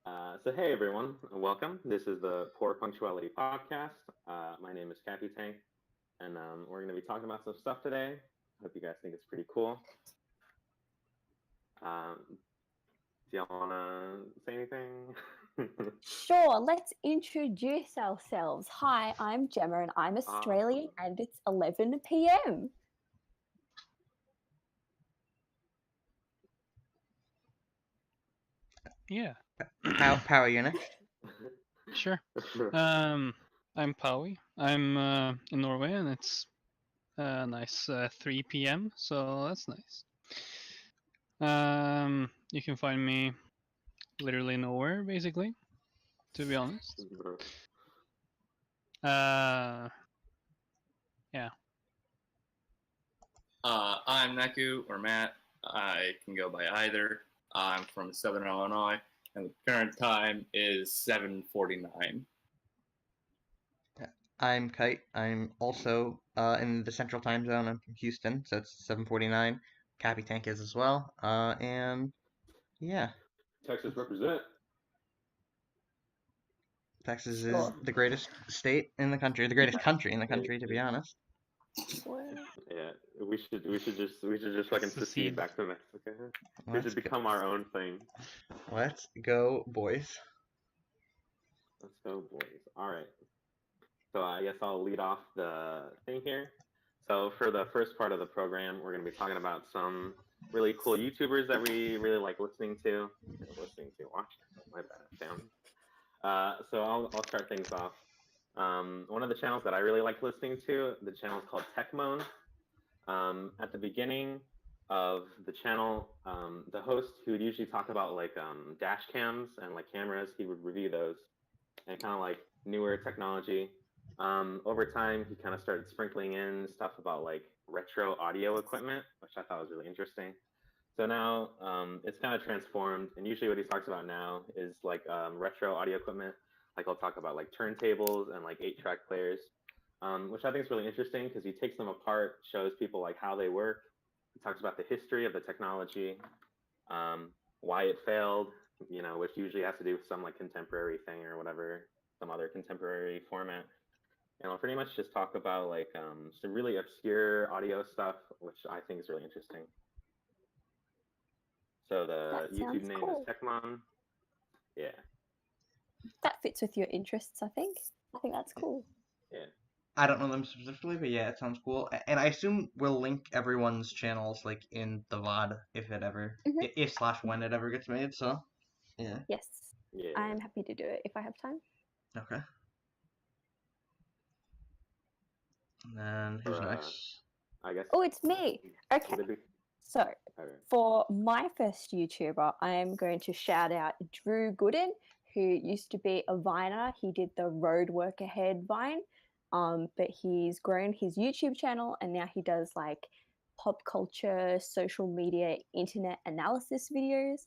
So hey everyone, welcome. This is the Poor Punctuality Podcast. My name is Kapitank, and we're going to be talking about some stuff today. Hope you guys think it's pretty cool. Do y'all want to say anything? Sure, let's introduce ourselves. Hi, I'm Gemma and I'm Australian Awesome. and it's 11 p.m. Yeah, Powie, you're next. sure. I'm Powie. I'm in Norway, and it's nice 3 p.m. So that's nice. You can find me literally nowhere, basically. To be honest. Yeah. I'm Neku or Matt. I can go by either. I'm from Southern Illinois, and the current time is 7:49. I'm Kite. I'm also in the Central Time Zone. I'm from Houston, so it's 7:49. Kapitank is as well. And yeah, Texas represent. Texas is Sure. the greatest state in the country, the greatest country in the country, to be honest. Yeah, we should just fucking secede Secede. back to Mexico. We Let's should go. become our own thing. Let's go, boys. Let's go, boys. All right. So I guess I'll lead off the thing here. So for the first part of the program, we're going to be talking about some really cool YouTubers that we really like listening to. Watching. My bad, fam. So I'll start things off. One of the channels that I really like listening to, the channel is called Techmoan. At the beginning of the channel, the host who would usually talk about like dash cams and like cameras, he would review those and kind of like newer technology. Over time, he kind of started sprinkling in stuff about like retro audio equipment, which I thought was really interesting. So now it's kind of transformed, and usually what he talks about now is like retro audio equipment. Like he'll talk about like turntables and like 8-track players, which I think is really interesting because he takes them apart, shows people like how they work. He talks about the history of the technology, why it failed, which usually has to do with some like contemporary thing or whatever, some other contemporary format. And I'll pretty much just talk about like some really obscure audio stuff, which I think is really interesting. So the That YouTube sounds name is cool. Techmon. Yeah, That fits with your interests, I think. I think that's cool. yeah. I don't know them specifically, but yeah, it sounds cool. And I assume we'll link everyone's channels like in the VOD if it ever, Mhm. if slash when it ever gets made. So yeah, Yes, Yeah. I'm happy to do it if I have time. okay. And then who's Or next? I guess. Oh, it's me. Okay, Would it be? so Okay. for my first YouTuber, I am going to shout out Drew Gooden, who used to be a Viner. He did the Road Work Ahead Vine, but he's grown his YouTube channel and now he does like pop culture, social media, internet analysis videos.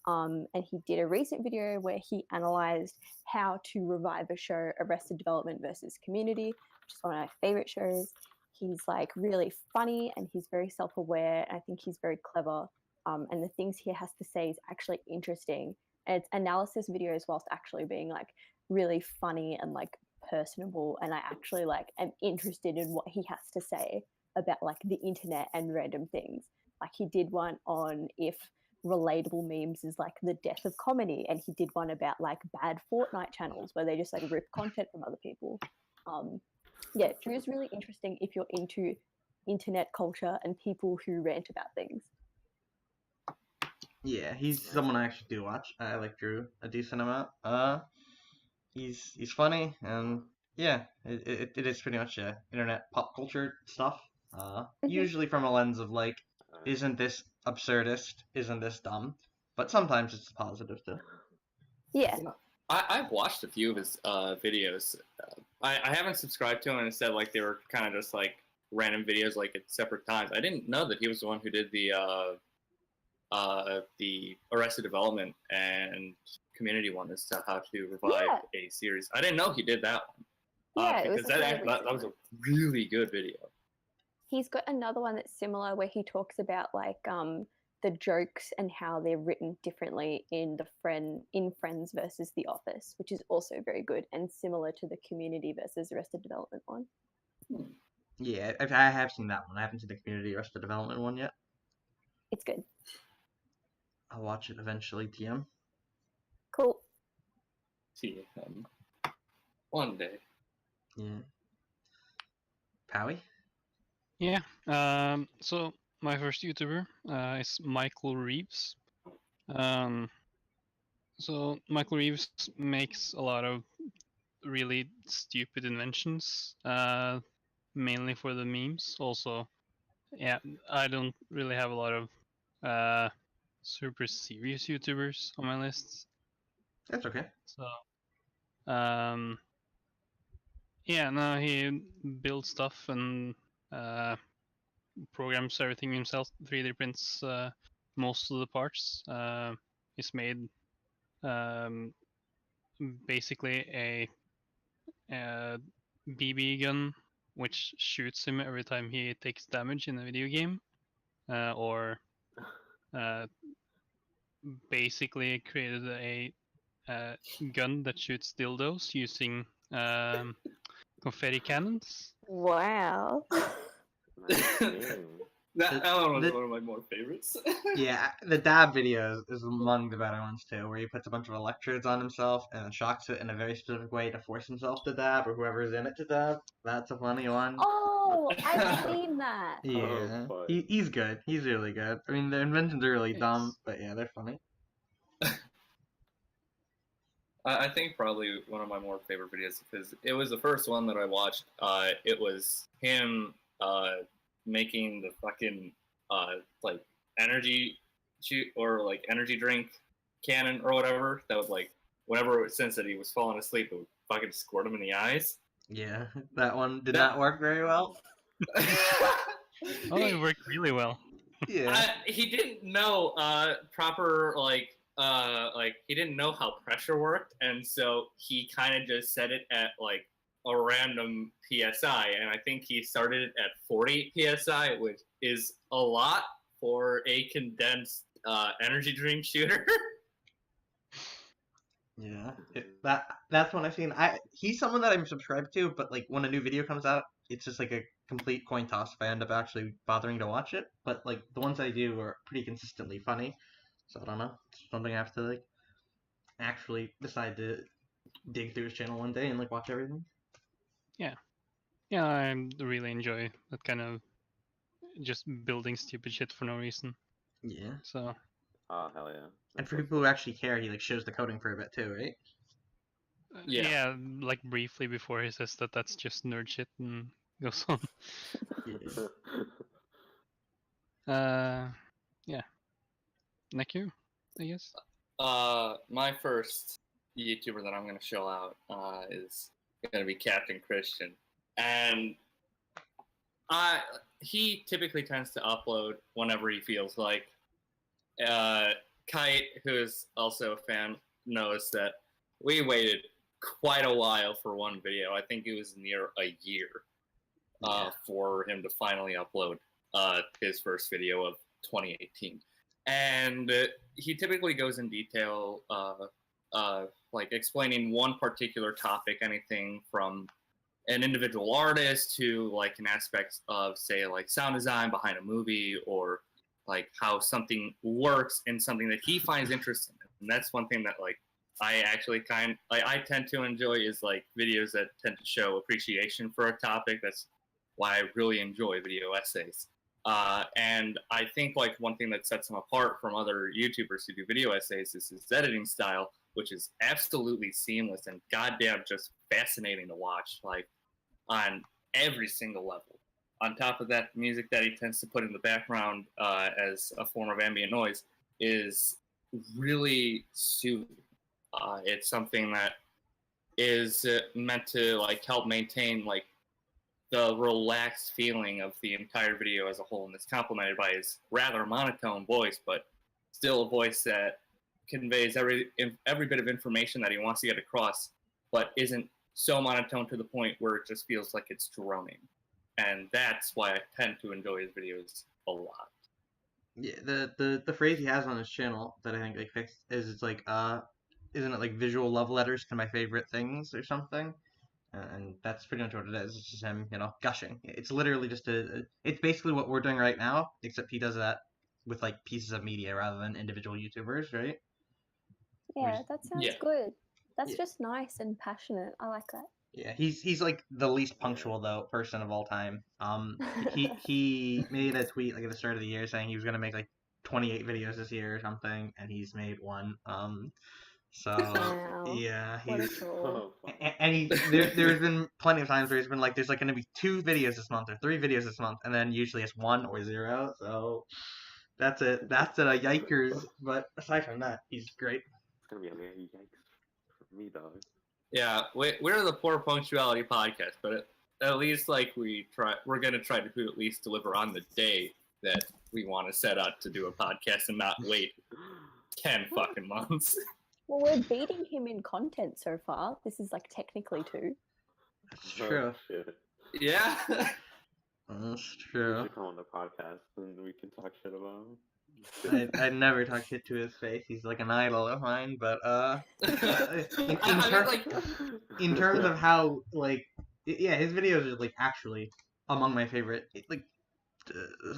And he did a recent video where he analyzed how to revive a show, Arrested Development versus Community, which is one of my favorite shows. He's like really funny and he's very self-aware. I think he's very clever. And the things he has to say is actually interesting. And it's analysis videos whilst actually being like really funny and like personable. And I actually like am interested in what he has to say about like the internet and random things. Like he did one on if relatable memes is like the death of comedy, and he did one about like bad Fortnite channels where they just like rip content from other people. Yeah, Drew's really interesting if you're into internet culture and people who rant about things. Yeah, he's someone I actually do watch. I like Drew a decent amount. He's funny and yeah, it is pretty much internet pop culture stuff. Usually from a lens of like, isn't this absurdist? Isn't this dumb? But sometimes it's positive too. Yeah. I've watched a few of his videos. I haven't subscribed to him, and instead, like they were kind of just like random videos, like at separate times. I didn't know that he was the one who did the Arrested Development and Community one as to how to revive a series. I didn't know he did that one. Yeah, it was because like that was a really good video. He's got another one that's similar where he talks about like the jokes and how they're written differently in Friends versus The Office, which is also very good and similar to the Community versus Arrested Development one. Yeah, I have seen that one. I haven't seen the Community Arrested Development one yet. It's good. I'll watch it eventually, TM. Cool. See one day. Yeah. Powie? Yeah. So my first YouTuber is Michael Reeves. So Michael Reeves makes a lot of really stupid inventions, mainly for the memes. Also, yeah, I don't really have a lot of super serious YouTubers on my lists. That's okay. So, yeah, no, he builds stuff and programs everything himself. 3D prints most of the parts. He's made basically a BB gun which shoots him every time he takes damage in a video game, or basically created a gun that shoots dildos using confetti cannons. Wow. Nice name. That one was one of my more favorites. Yeah, the dab video is among the better ones too, where he puts a bunch of electrodes on himself and shocks it in a very specific way to force himself to dab, or whoever's in it to dab. That's a funny one. Oh, I've seen that. Yeah, Oh, he's good. He's really good. I mean, the inventions are really Yes. dumb, but yeah, they're funny. I think probably one of my more favorite videos because it was the first one that I watched. It was him making the fucking like energy shoot or like energy drink cannon or whatever that would like whenever since that he was falling asleep it would fucking squirt him in the eyes. Yeah, that one did not work very well. Oh, it worked really well. Yeah. He didn't know proper like he didn't know how pressure worked, and so he kind of just set it at like a random psi, and I think he started it at 40 psi, which is a lot for a condensed energy drink shooter. Yeah, that's one I've seen. He's someone that I'm subscribed to, but like when a new video comes out, it's just like a complete coin toss if I end up actually bothering to watch it. But like the ones I do are pretty consistently funny, so I don't know. It's something I have to like actually decide to dig through his channel one day and like watch everything. Yeah, I really enjoy that kind of just building stupid shit for no reason. Yeah, So Oh, hell yeah. and for people who actually care, he like shows the coding for a bit too, right? Yeah. like briefly before he says that that's just nerd shit and goes on. Yeah. Neku, I guess. My first YouTuber that I'm gonna show out is gonna be Captain Christian, and he typically tends to upload whenever he feels like. Kite, who is also a fan, knows that we waited quite a while for one video. I think it was near a year for him to finally upload his first video of 2018. And he typically goes in detail, like explaining one particular topic, anything from an individual artist to like an aspect of, say, like sound design behind a movie, or like how something works in something that he finds interesting. And that's one thing that like I actually I tend to enjoy is like videos that tend to show appreciation for a topic. That's why I really enjoy video essays. And I think like one thing that sets him apart from other YouTubers who do video essays is his editing style, which is absolutely seamless and goddamn just fascinating to watch, like on every single level. On top of that, the music that he tends to put in the background as a form of ambient noise is really soothing. It's something that is meant to like help maintain like the relaxed feeling of the entire video as a whole, and it's complemented by his rather monotone voice, but still a voice that conveys every bit of information that he wants to get across, but isn't so monotone to the point where it just feels like it's droning. And that's why I tend to enjoy his videos a lot. Yeah, the phrase he has on his channel that I think like fixed is it's like isn't it like visual love letters to my favorite things or something? And that's pretty much what it is. It's just him, gushing. It's literally just it's basically what we're doing right now, except he does that with like pieces of media rather than individual YouTubers, right? Yeah, that sounds Yeah. good. That's Yeah. just nice and passionate. I like that. Yeah, he's like the least punctual though person of all time. He made a tweet like at the start of the year saying he was gonna make like 28 videos this year or something, and he's made one. So Wow. yeah, What a he's troll. and there's been plenty of times where he's been like, there's like gonna be 2 videos this month or 3 videos this month, and then usually it's 1 or 0. So that's it. That's a yikers. But aside from that, he's great. It's gonna be a very yikes for me, dog. Yeah, we're the Poor Punctuality Podcast, but at least like we're gonna try to at least deliver on the day that we want to set out to do a podcast and not wait 10 fucking months. Well, we're beating him in content so far. This is like technically 2. That's true. Shit. Yeah. That's We true. should call him the podcast and we can talk shit about him. I'd never talk shit to his face. He's like an idol of mine. But in terms of how like yeah, his videos are like actually among my favorite. Like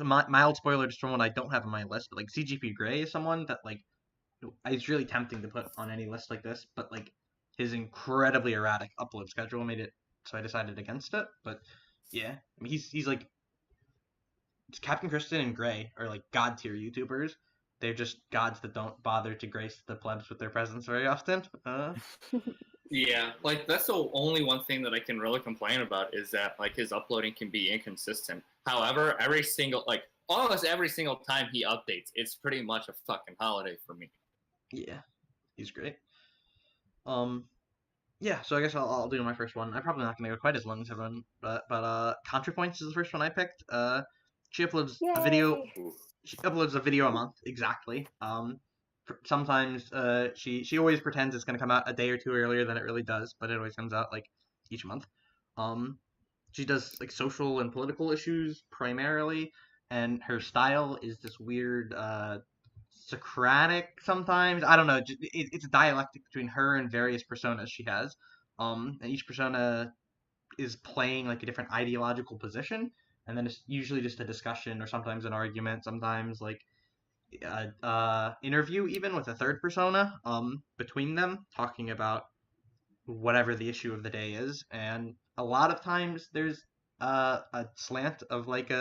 mild spoiler just from what I don't have on my list, but like CGP Grey is someone that like it's really tempting to put on any list like this, but like his incredibly erratic upload schedule made it so I decided against it. But yeah, I mean he's like Captain Kristen and Gray are like god tier YouTubers. They're just gods that don't bother to grace the plebs with their presence very often. Yeah, like that's the only one thing that I can really complain about is that like his uploading can be inconsistent. However, almost every single time he updates, it's pretty much a fucking holiday for me. Yeah, he's great. Yeah, so I guess I'll do my first one. I'm probably not gonna go quite as long as everyone, but ContraPoints is the first one I picked. She uploads a video. Yay. She uploads a video a month exactly. Sometimes she always pretends it's gonna come out a day or 2 earlier than it really does, but it always comes out like each month. She does like social and political issues primarily, and her style is this weird Socratic sometimes. I don't know. It's a dialectic between her and various personas she has. And each persona is playing like a different ideological position, and then it's usually just a discussion or sometimes an argument, sometimes like interview even with a third persona between them talking about whatever the issue of the day is. And a lot of times there's a slant of like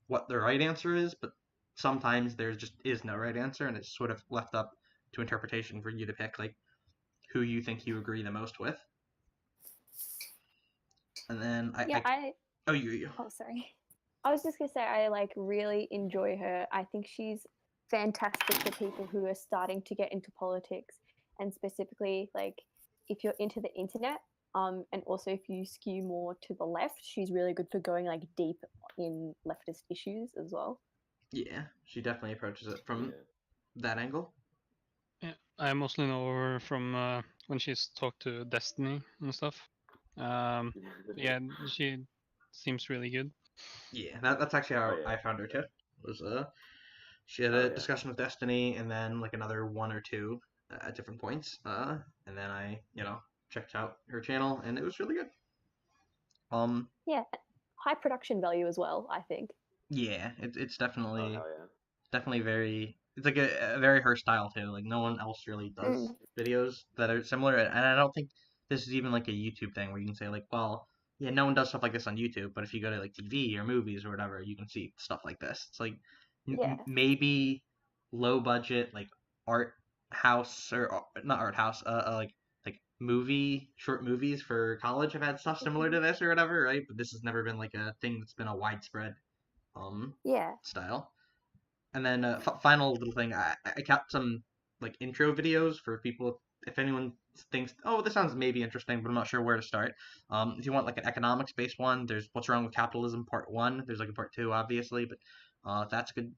what the right answer is, but sometimes there just is no right answer, and it's sort of left up to interpretation for you to pick like who you think you agree the most with. And then you. Oh, sorry. I was just gonna say I like really enjoy her. I think she's fantastic for people who are starting to get into politics, and specifically like if you're into the internet. And also if you skew more to the left, she's really good for going like deep in leftist issues as well. Yeah, she definitely approaches it from that angle. Yeah, I mostly know her from when she's talked to Destiny and stuff. Yeah, she seems really good. Yeah, that's actually how I found her too. Was she had a discussion with Destiny, and then like another 1 or 2 at different points. And then I checked out her channel, and it was really good. Yeah, high production value as well, I think. Yeah, it's definitely very. It's like a very her style too. Like no one else really does videos that are similar, and I don't think this is even like a YouTube thing where you can say like, well, yeah, no one does stuff like this on YouTube, but if you go to like TV or movies or whatever, you can see stuff like this. It's like maybe low budget like art house or not art house, like short movies for college have had stuff similar to this or whatever, right? But this has never been like a thing that's been a widespread style. And then final little thing, I kept some like intro videos for people if anyone thinks, oh, this sounds maybe interesting, but I'm not sure where to start. If you want like an economics based one, there's What's Wrong with Capitalism Part 1. There's like a Part 2 obviously, but that's a good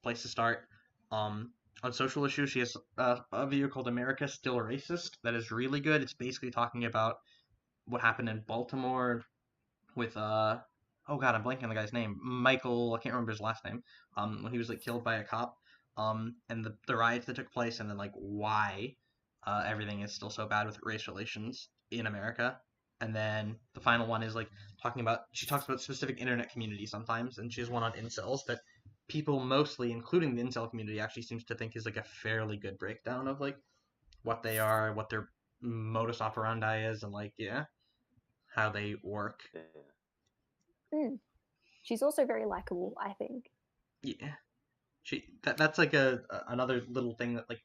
place to start. On social issues, she has a video called America Still Racist that is really good. It's basically talking about what happened in Baltimore with oh god, I'm blanking on the guy's name. Michael, I can't remember his last name. When he was like killed by a cop. And the riots that took place, and then like why everything is still so bad with race relations in America. And then the final one is like she talks about specific internet communities sometimes, and she has one on incels that people mostly, including the incel community, actually seems to think is like a fairly good breakdown of like what they are, what their modus operandi is, and like how they work. She's also very likable, I think. Yeah, that's like another little thing that like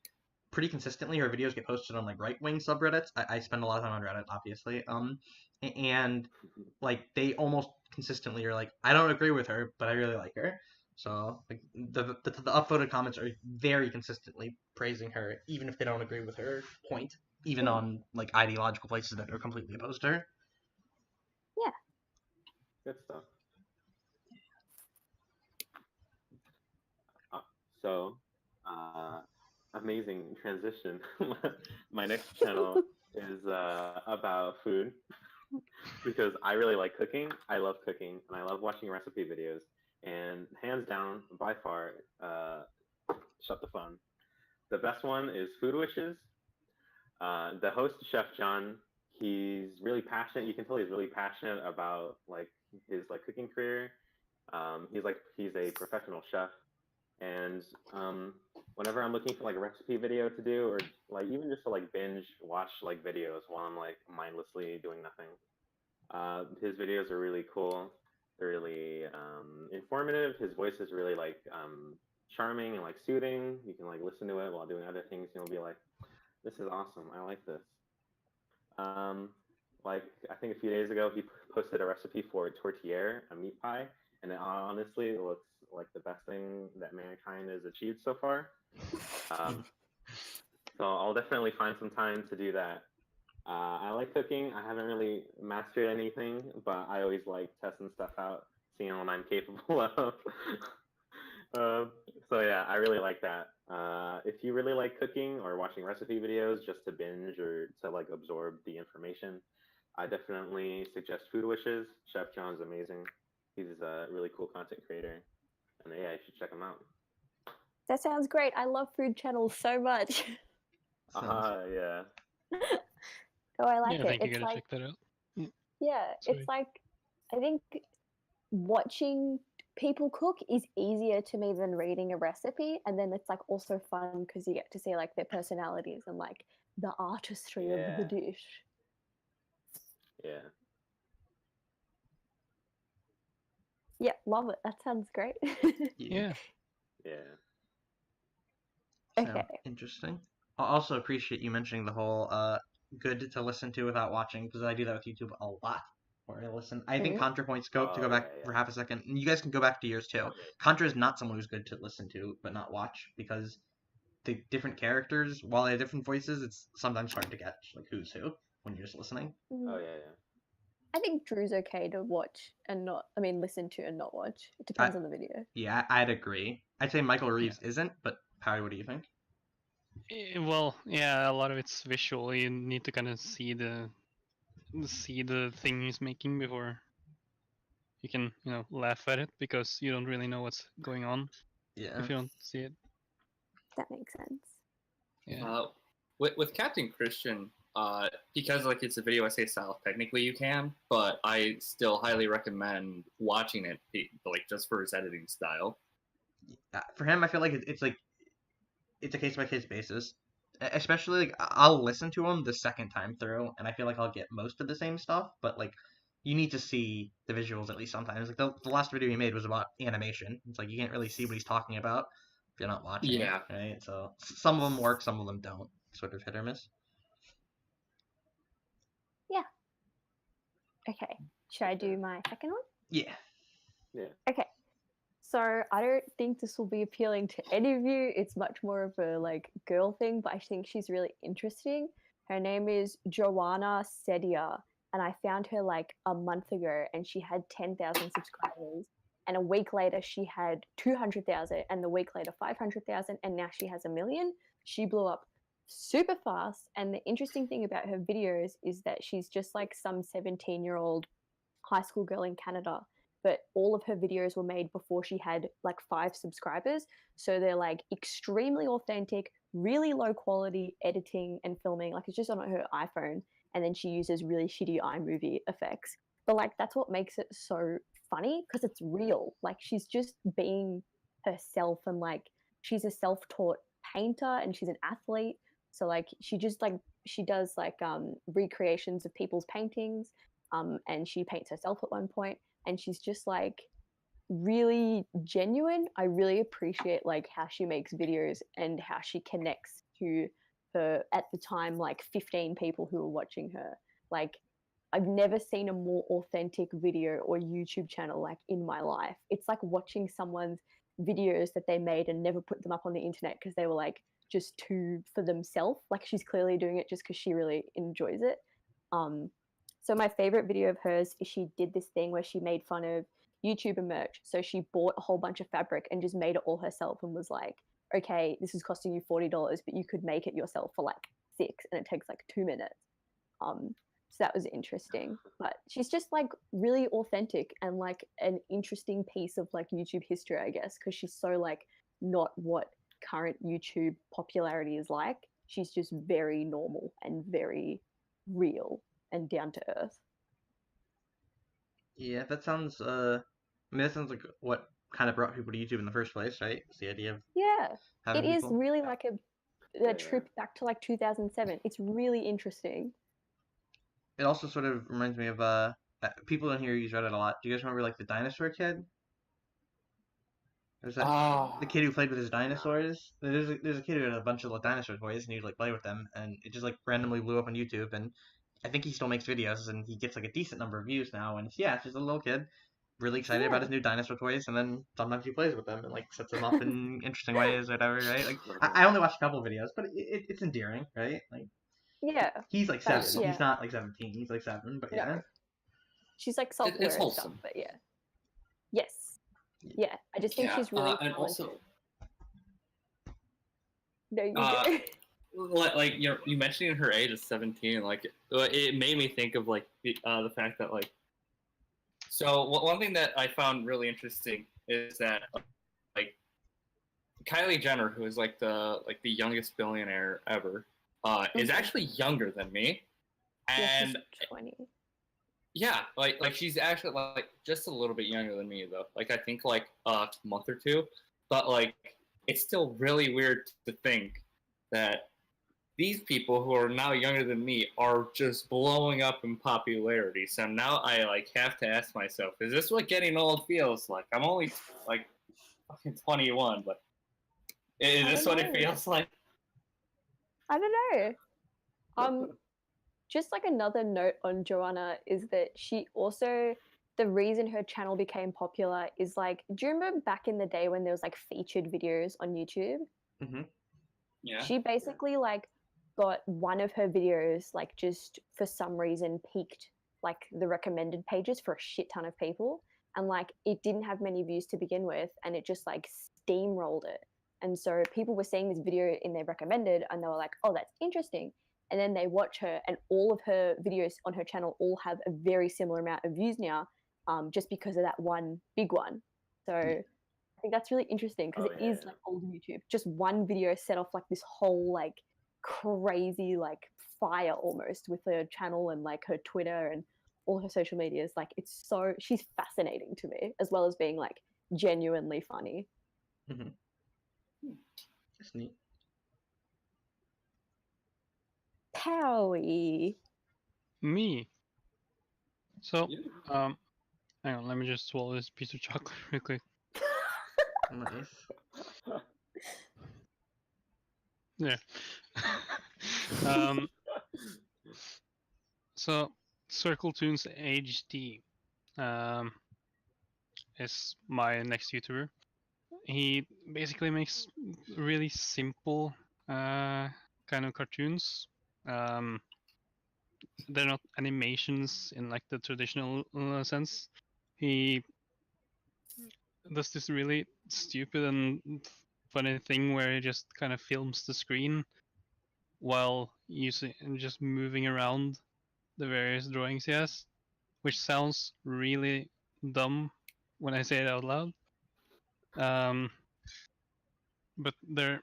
pretty consistently her videos get posted on like right wing subreddits. I spend a lot of time on Reddit, obviously. And like they almost consistently are like, I don't agree with her, but I really like her. So like the upvoted comments are very consistently praising her, even if they don't agree with her point, even on like ideological places that are completely opposed to her. Yeah. Good stuff. So, amazing transition. My next channel is about food because I really like cooking. I love cooking and I love watching recipe videos. And hands down, by far, shut the phone. The best one is Food Wishes. The host, Chef John, he's really passionate. You can tell he's really passionate about like his like cooking career. He's a professional chef. And whenever I'm looking for like a recipe video to do, or like even just to like binge watch like videos while I'm like mindlessly doing nothing, his videos are really cool. They're really informative. His voice is really like charming and like soothing. You can like listen to it while doing other things, and you'll be like, "This is awesome. I like this." Like I think a few days ago, he posted a recipe for tortillere, a meat pie, and it honestly looks like the best thing that mankind has achieved so far. So I'll definitely find some time to do that. I like cooking. I haven't really mastered anything, but I always like testing stuff out, seeing what I'm capable of. So yeah, I really like that. If you really like cooking or watching recipe videos just to binge or to like absorb the information, I definitely suggest Food Wishes. Chef John's amazing. He's a really cool content creator. And yeah, you should check him out. That sounds great. I love food channels so much. Yeah. Oh, I like I it. think you It's gotta like, check that out. yeah, Sorry. it's like, I think watching people cook is easier to me than reading a recipe. And then it's like also fun because you get to see like their personalities and like the artistry of the dish. Yeah. Yeah, love it. That sounds great. Yeah. Yeah. Sound Okay. interesting. I also appreciate you mentioning the whole good to listen to without watching, because I do that with YouTube a lot. Where I listen. I think ContraPoints to go back for half a second, and you guys can go back to yours too. Contra is not someone who's good to listen to but not watch, because the different characters, while they have different voices, it's sometimes hard to catch like who's who when you're just listening. Oh yeah. I think Drew's okay to watch and not, I mean, listen to and not watch. It depends on the video. Yeah, I'd agree. I'd say Michael Reeves isn't, but Powie, what do you think? Well, yeah, a lot of it's visual. You need to kind of see the thing he's making before you can, laugh at it, because you don't really know what's going on Yeah. if you don't see it. That makes sense. Yeah. With Captain Christian, because like it's a video essay style, technically you can, but I still highly recommend watching it, like just for his editing style. For him, I feel like it's a case by case basis. Especially like I'll listen to him the second time through, and I feel like I'll get most of the same stuff. But like you need to see the visuals at least sometimes. Like the last video he made was about animation. It's like you can't really see what he's talking about if you're not watching it, right? So some of them work, some of them don't. Sort of hit or miss. Yeah. Okay. Should I do my second one? Yeah. Okay. So I don't think this will be appealing to any of you. It's much more of a like girl thing, but I think she's really interesting. Her name is Joanna Sedia, and I found her like a month ago, and she had 10,000 subscribers. And a week later, she had 200,000, and the week later, 500,000, and now she has 1 million. She blew up super fast. And the interesting thing about her videos is that she's just like some 17-year-old high school girl in Canada, but all of her videos were made before she had like 5 subscribers. So they're like extremely authentic, really low quality editing and filming. Like it's just on her iPhone, and then she uses really shitty iMovie effects. But like that's what makes it so funny, because it's real. Like she's just being herself, and like she's a self-taught painter and she's an athlete. So like she just like she does like recreations of people's paintings, and she paints herself at one point, and she's just like really genuine. I really appreciate like how she makes videos and how she connects to her at the time like 15 people who were watching her. Like I've never seen a more authentic video or YouTube channel like in my life. It's like watching someone's videos that they made and never put them up on the internet because they were like just too for themselves. Like she's clearly doing it just because she really enjoys it. So my favorite video of hers is she did this thing where she made fun of YouTuber merch. So she bought a whole bunch of fabric and just made it all herself and was like, okay, this is costing you $40, but you could make it yourself for like 6, and it takes like 2 minutes. So that was interesting. But she's just like really authentic and like an interesting piece of like YouTube history, I guess, because she's so like not what current YouTube popularity is like. She's just very normal and very real and down to earth. Yeah, that sounds. I mean, that sounds like what kind of brought people to YouTube in the first place, right? It's the idea of having It is people. really like a trip back to like 2007. It's really interesting. It also sort of reminds me of people in here use Reddit a lot. Do you guys remember like the dinosaur kid? There's that the kid who played with his dinosaurs. There's a kid who had a bunch of little dinosaur toys and he'd like play with them, and it just like randomly blew up on YouTube. And I think he still makes videos, and he gets like a decent number of views now. And it's just a little kid really excited about his new dinosaur toys, and then sometimes he plays with them and like sets them up in interesting ways or whatever, right? Like I only watched a couple of videos, but it's endearing, right? Like he's like 7. Yeah. He's not like 17. He's like 7, but yeah. No. She's like self-aware It's and wholesome. stuff, but yeah. Yes. Yeah, I just think she's really and talented. also No, you do. like you mentioning her age is 17, like it made me think of like the fact that like, so one thing that I found really interesting is that like Kylie Jenner, who is like the youngest billionaire ever, is actually younger than me, and she's 20. yeah, like she's actually like just a little bit younger than me though. Like I think like a month or 2, but like it's still really weird to think that these people who are now younger than me are just blowing up in popularity. So now I like have to ask myself, is this what getting old feels like? I'm only like fucking 21, but is this what it feels like? I don't know. Just like another note on Joanna is that she also, the reason her channel became popular is like, do you remember back in the day when there was like featured videos on YouTube? Mm-hmm. Yeah. She basically like got one of her videos like just for some reason peaked like the recommended pages for a shit ton of people, and like it didn't have many views to begin with, and it just like steamrolled it. And so people were seeing this video in their recommended and they were like, oh, that's interesting. And then they watch her, and all of her videos on her channel all have a very similar amount of views now, just because of that one big one. So I think that's really interesting because it is like old YouTube. Just one video set off like this whole like crazy like fire almost with her channel and like her Twitter and all her social medias. Like she's fascinating to me, as well as being like genuinely funny. Mm-hmm. That's neat. Powie. Me. So, hang on, let me just swallow this piece of chocolate real quick. Nice. Yeah. So, Circle Tunes HD is my next YouTuber. He basically makes really simple kind of cartoons. They're not animations in like the traditional sense. He does this really stupid and funny thing where he just kind of films the screen while using and just moving around the various drawings he has, which sounds really dumb when I say it out loud. But they're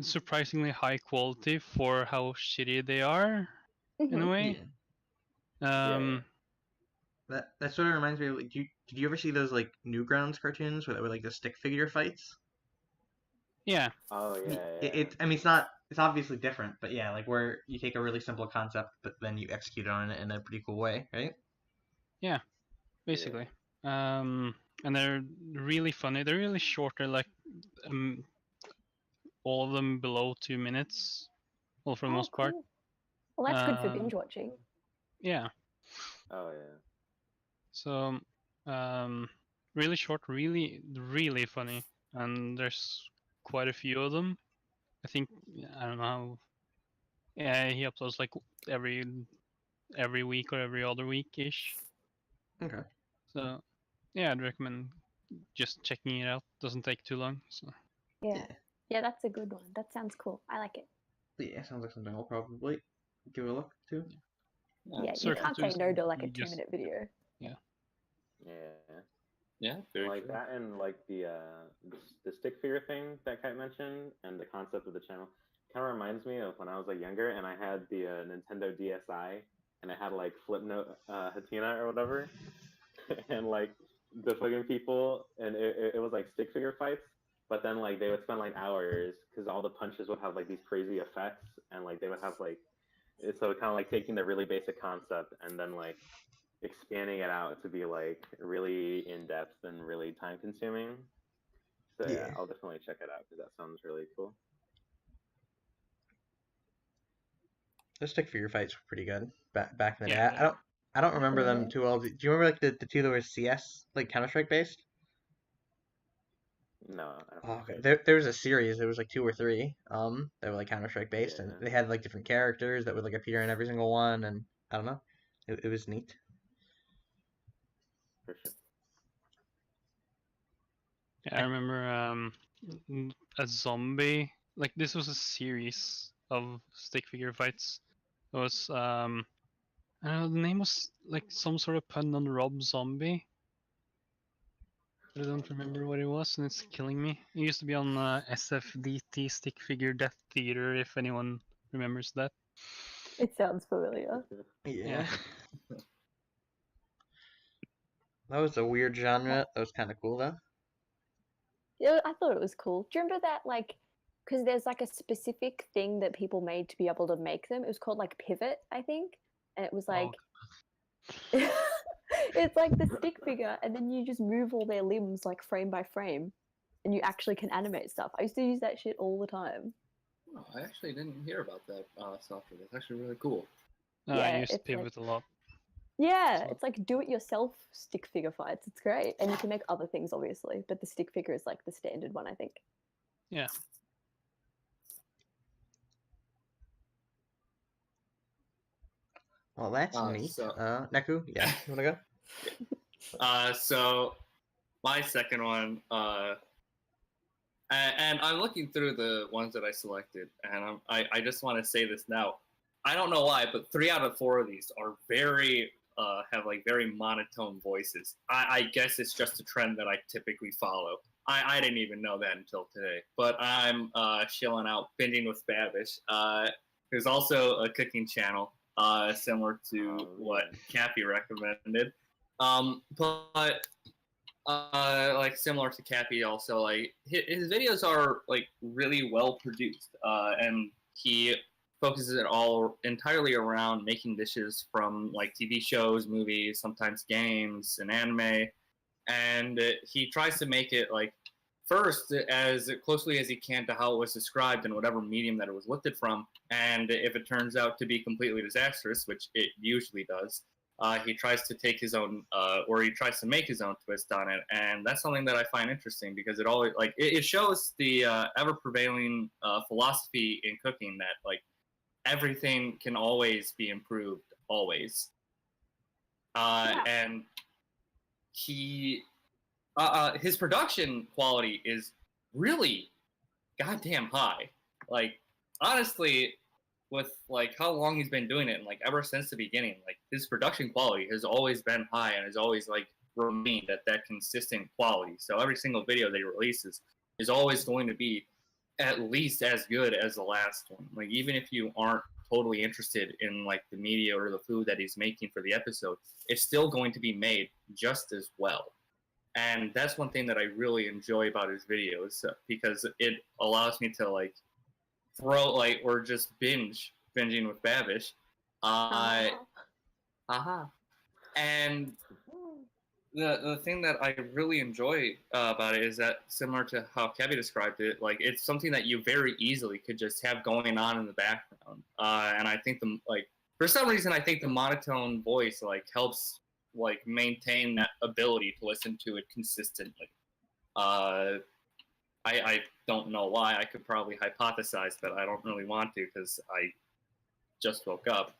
surprisingly high quality for how shitty they are in a way. Yeah. That sort of reminds me of like, did you ever see those like Newgrounds cartoons where like the stick figure fights? Yeah. Oh yeah. I mean, it's obviously different, but yeah, like where you take a really simple concept, but then you execute on it in a pretty cool way, right? Yeah, basically. And they're really funny. They're really short. They're like all of them below 2 minutes, well, for the most part. Well, that's good for binge watching. Yeah. Oh yeah. So, really short, really, really funny, and there's quite a few of them. I think I don't know how. Yeah, he uploads like every week or every other week ish. Okay. So, yeah, I'd recommend just checking it out. Doesn't take too long. So. Yeah, that's a good one. That sounds cool. I like it. Yeah, sounds like something I'll probably give a look to. Yeah, you can't say no to like a 2-minute video. Yeah. Yeah, very like true. that, and like the stick figure thing that Kite mentioned, and the concept of the channel kind of reminds me of when I was like younger, and I had the Nintendo DSi, and I had like Flipnote Hatina or whatever, and like the fucking people, and it was like stick figure fights, but then like they would spend like hours because all the punches would have like these crazy effects, and like they would have like so kind of like taking the really basic concept and then like expanding it out to be like really in depth and really time consuming. So yeah, I'll definitely check it out because that sounds really cool. Those stick figure fights were pretty good back in the day. Yeah. I don't remember them too well. Do you remember like the two that were CS, like Counter-Strike based? No. I don't okay. There was a series. There was like 2 or 3. That were like Counter-Strike based, and they had like different characters that would like appear in every single one, and I don't know. It was neat. For sure. Yeah, I remember a zombie. Like this was a series of stick figure fights. It was I don't know, the name was like some sort of pun on Rob Zombie. I don't remember what it was, and it's killing me. It used to be on SFDT Stick Figure Death Theater, if anyone remembers that. It sounds familiar. Yeah. That was a weird genre. That was kind of cool, though. Yeah, I thought it was cool. Do you remember that, like, because there's like a specific thing that people made to be able to make them? It was called like Pivot, I think. And it was like, it's like the stick figure, and then you just move all their limbs like frame by frame, and you actually can animate stuff. I used to use that shit all the time. Oh, I actually didn't hear about that software. That's actually really cool. I used Pivot a lot. Yeah, it's like do-it-yourself stick figure fights. It's great, and you can make other things, obviously, but the stick figure is like the standard one, I think. Yeah. Well, that's neat. Neku, yeah, you wanna go? So my second one, and I'm looking through the ones that I selected, and I just want to say this now. I don't know why, but 3 out of 4 of these are very have like very monotone voices. I guess it's just a trend that I typically follow. I didn't even know that until today. But I'm chilling out, binging with Babish. There's also a cooking channel similar to what Cappy recommended. But like similar to Cappy also, like his videos are like really well produced, and he focuses it all entirely around making dishes from like TV shows, movies, sometimes games and anime, and he tries to make it like first as closely as he can to how it was described in whatever medium that it was lifted from, and if it turns out to be completely disastrous, which it usually does, he tries to take his own or he tries to make his own twist on it, and that's something that I find interesting because it always like it shows the ever prevailing philosophy in cooking that like everything can always be improved, always. And he, his production quality is really goddamn high. Like, honestly, with like how long he's been doing it, and like ever since the beginning, like his production quality has always been high and has always like remained at that consistent quality. So every single video that he releases is always going to be at least as good as the last one. Like even if you aren't totally interested in like the media or the food that he's making for the episode, it's still going to be made just as well. And that's one thing that I really enjoy about his videos, because it allows me to like throw like or just binging with Babish. And the thing that I really enjoy about it is that, similar to how Kevin described it, like it's something that you very easily could just have going on in the background. And I think for some reason I think the monotone voice like helps like maintain that ability to listen to it consistently. I don't know why. I could probably hypothesize, but I don't really want to because I just woke up.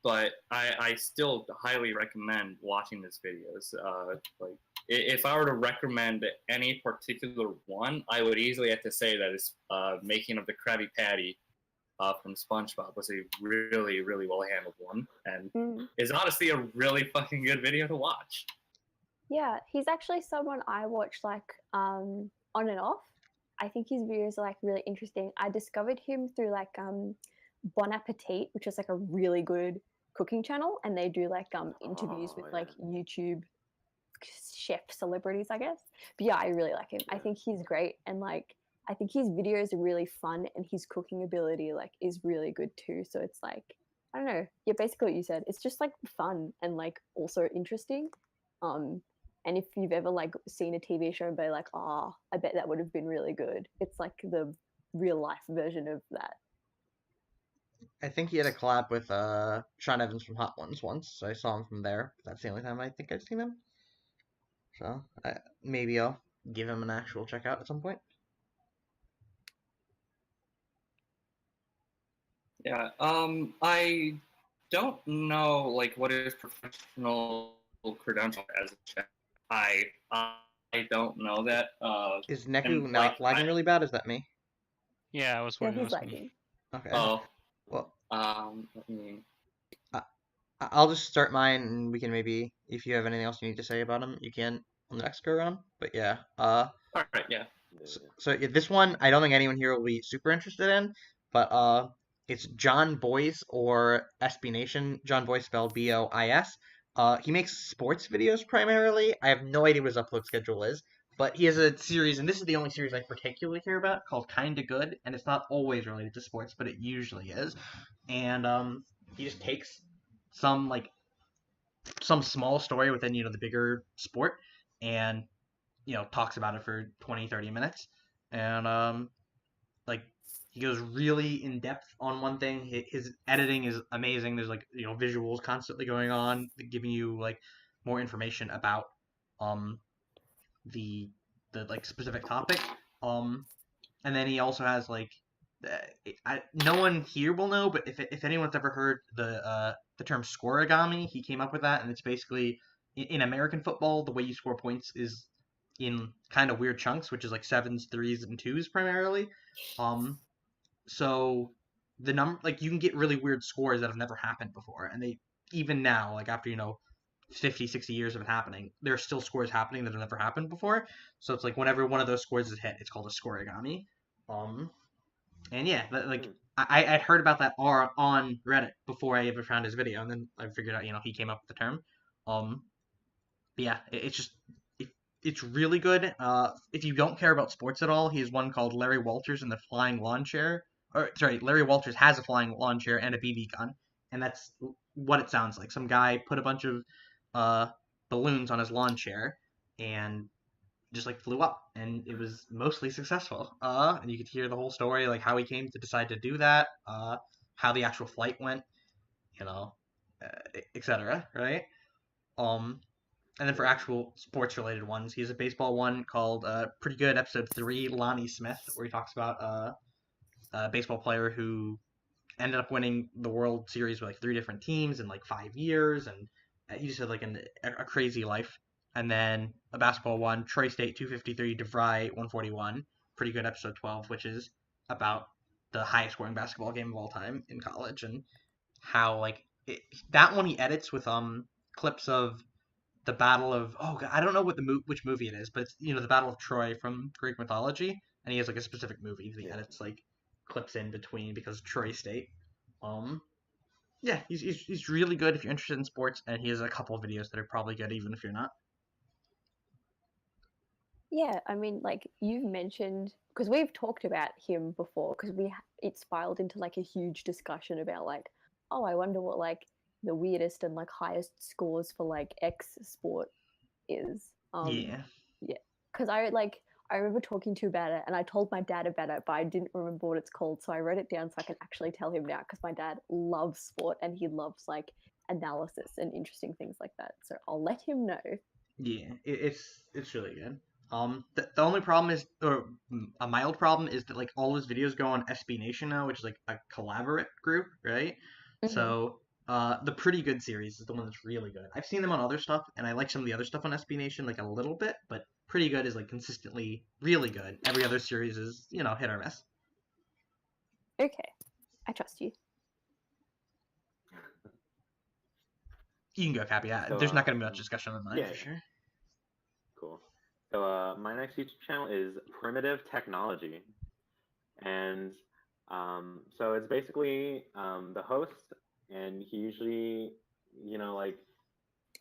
But I still highly recommend watching his videos. Like if I were to recommend any particular one, I would easily have to say that his making of the Krabby Patty from SpongeBob was a really, really well handled one, and is honestly a really fucking good video to watch. Yeah, he's actually someone I watch like on and off. I think his videos are like really interesting. I discovered him through like Bon Appetit, which is like a really good cooking channel, and they do like interviews with like YouTube chef celebrities, I guess. But yeah, I really like him. I think he's great, and like I think his videos are really fun, and his cooking ability like is really good too. So it's like, I don't know, yeah, basically what you said. It's just like fun and like also interesting. And if you've ever like seen a TV show and be like, oh, I bet that would have been really good, it's like the real life version of that. I think he had a collab with Sean Evans from Hot Ones once, so I saw him from there. That's the only time I think I've seen him. So maybe I'll give him an actual check out at some point. Yeah, I don't know like what his professional credential as a chef. I don't know that. Is Neku and, like lagging really bad? Is that me? Yeah, I was Yeah, wondering. he's lagging. Okay. Oh, Well, let me. I'll just start mine, and we can maybe, if you have anything else you need to say about him, you can on the next go around. But yeah, All right, yeah. so yeah, this one I don't think anyone here will be super interested in, but it's John Boyce, or SB Nation. John Boyce spelled Bois. He makes sports videos primarily. I have no idea what his upload schedule is, but he has a series, and this is the only series I particularly care about, called Kinda Good, and it's not always related to sports, but it usually is. And he just takes some small story within the bigger sport, and talks about it for 20-30 minutes, and like he goes really in depth on one thing. His editing is amazing. There's like visuals constantly going on, giving you like more information about the like specific topic. And then he also has like no one here will know, but if anyone's ever heard the term scoregami, he came up with that, and it's basically in American football, the way you score points is in kind of weird chunks, which is like 7s, 3s, and 2s primarily. So the number, like, you can get really weird scores that have never happened before, and they even now, like after 50, 60 years of it happening, there are still scores happening that have never happened before. So it's like whenever one of those scores is hit, it's called a scoregami. And yeah, like I'd heard about that on Reddit before I ever found his video, and then I figured out he came up with the term. But yeah, it's really good. If you don't care about sports at all, he has one called Larry Walters and the Flying Lawn Chair. Or sorry, Larry Walters has a flying lawn chair and a BB gun, and that's what it sounds like. Some guy put a bunch of balloons on his lawn chair and just like flew up, and it was mostly successful. And you could hear the whole story, like how he came to decide to do that, how the actual flight went, etc. Right? And then for actual sports related ones, he has a baseball one called Pretty Good Episode 3, Lonnie Smith, where he talks about a baseball player who ended up winning the World Series with like 3 different teams in like 5 years, and he just had like a crazy life. And then a basketball one, Troy State 253, DeVry 141, Pretty Good Episode 12, which is about the highest scoring basketball game of all time in college, and how like that one he edits with clips of the Battle of I don't know which movie it is, but it's the Battle of Troy from Greek mythology, and he has like a specific movie that he edits like clips in between because Troy State. Yeah, he's really good if you're interested in sports, and he has a couple of videos that are probably good even if you're not. Yeah, I mean, like you've mentioned, because we've talked about him before, because it spiraled into like a huge discussion about like, oh, I wonder what like the weirdest and like highest scores for like X sport is. Yeah. Yeah, because I remember talking to you about it, and I told my dad about it, but I didn't remember what it's called, so I wrote it down so I can actually tell him now. Because my dad loves sport and he loves like analysis and interesting things like that, so I'll let him know. Yeah, it's really good. The only problem is, or a mild problem, is that like all his videos go on SB Nation now, which is like a collaborate group, right? Mm-hmm. So, the Pretty Good series is the one that's really good. I've seen them on other stuff, and I like some of the other stuff on SB Nation like a little bit, but Pretty Good is like consistently really good. Every other series is hit or miss. Okay, I trust you. You can go, Cappy. So, there's not going to be much discussion on mine yeah. for sure. Cool. So my next YouTube channel is Primitive Technology, and so it's basically the host, and he usually,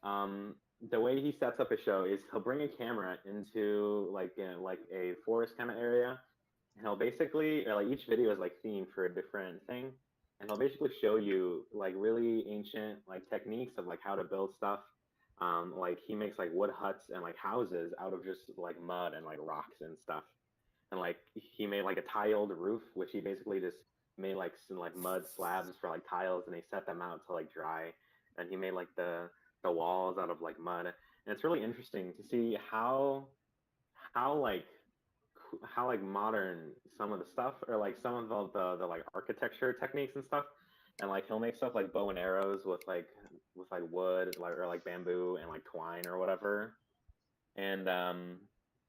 the way he sets up a show is he'll bring a camera into like a forest kind of area, and he'll basically, or like each video is like themed for a different thing, and he'll basically show you like really ancient like techniques of like how to build stuff. Like he makes like wood huts and like houses out of just like mud and like rocks and stuff. And like he made like a tiled roof, which he basically just made like some like mud slabs for like tiles, and he set them out to like dry. And he made like the walls out of like mud. And it's really interesting to see how like modern some of the stuff, or like some of the like architecture techniques and stuff. And like he'll make stuff like bow and arrows with like wood, like, or like bamboo and like twine or whatever. And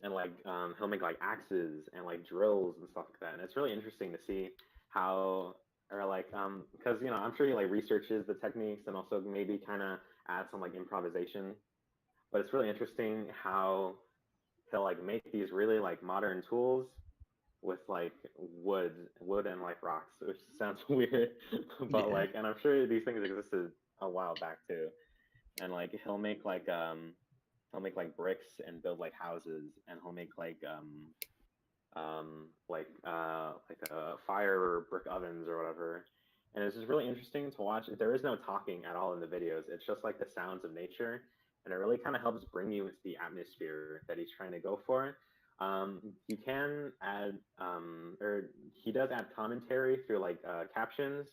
he'll make like axes and like drills and stuff like that. And it's really interesting to see how, or like because I'm sure he like researches the techniques and also maybe kind of adds some like improvisation. But it's really interesting how he'll like make these really like modern tools with like wood and like rocks, which sounds weird, but Yeah. like, and I'm sure these things existed a while back too. And like he'll make like bricks and build like houses, and he'll make like fire brick ovens or whatever. And it's just really interesting to watch. There is no talking at all in the videos. It's just like the sounds of nature, and it really kind of helps bring you into the atmosphere that he's trying to go for. You can add, or he does add commentary through like captions,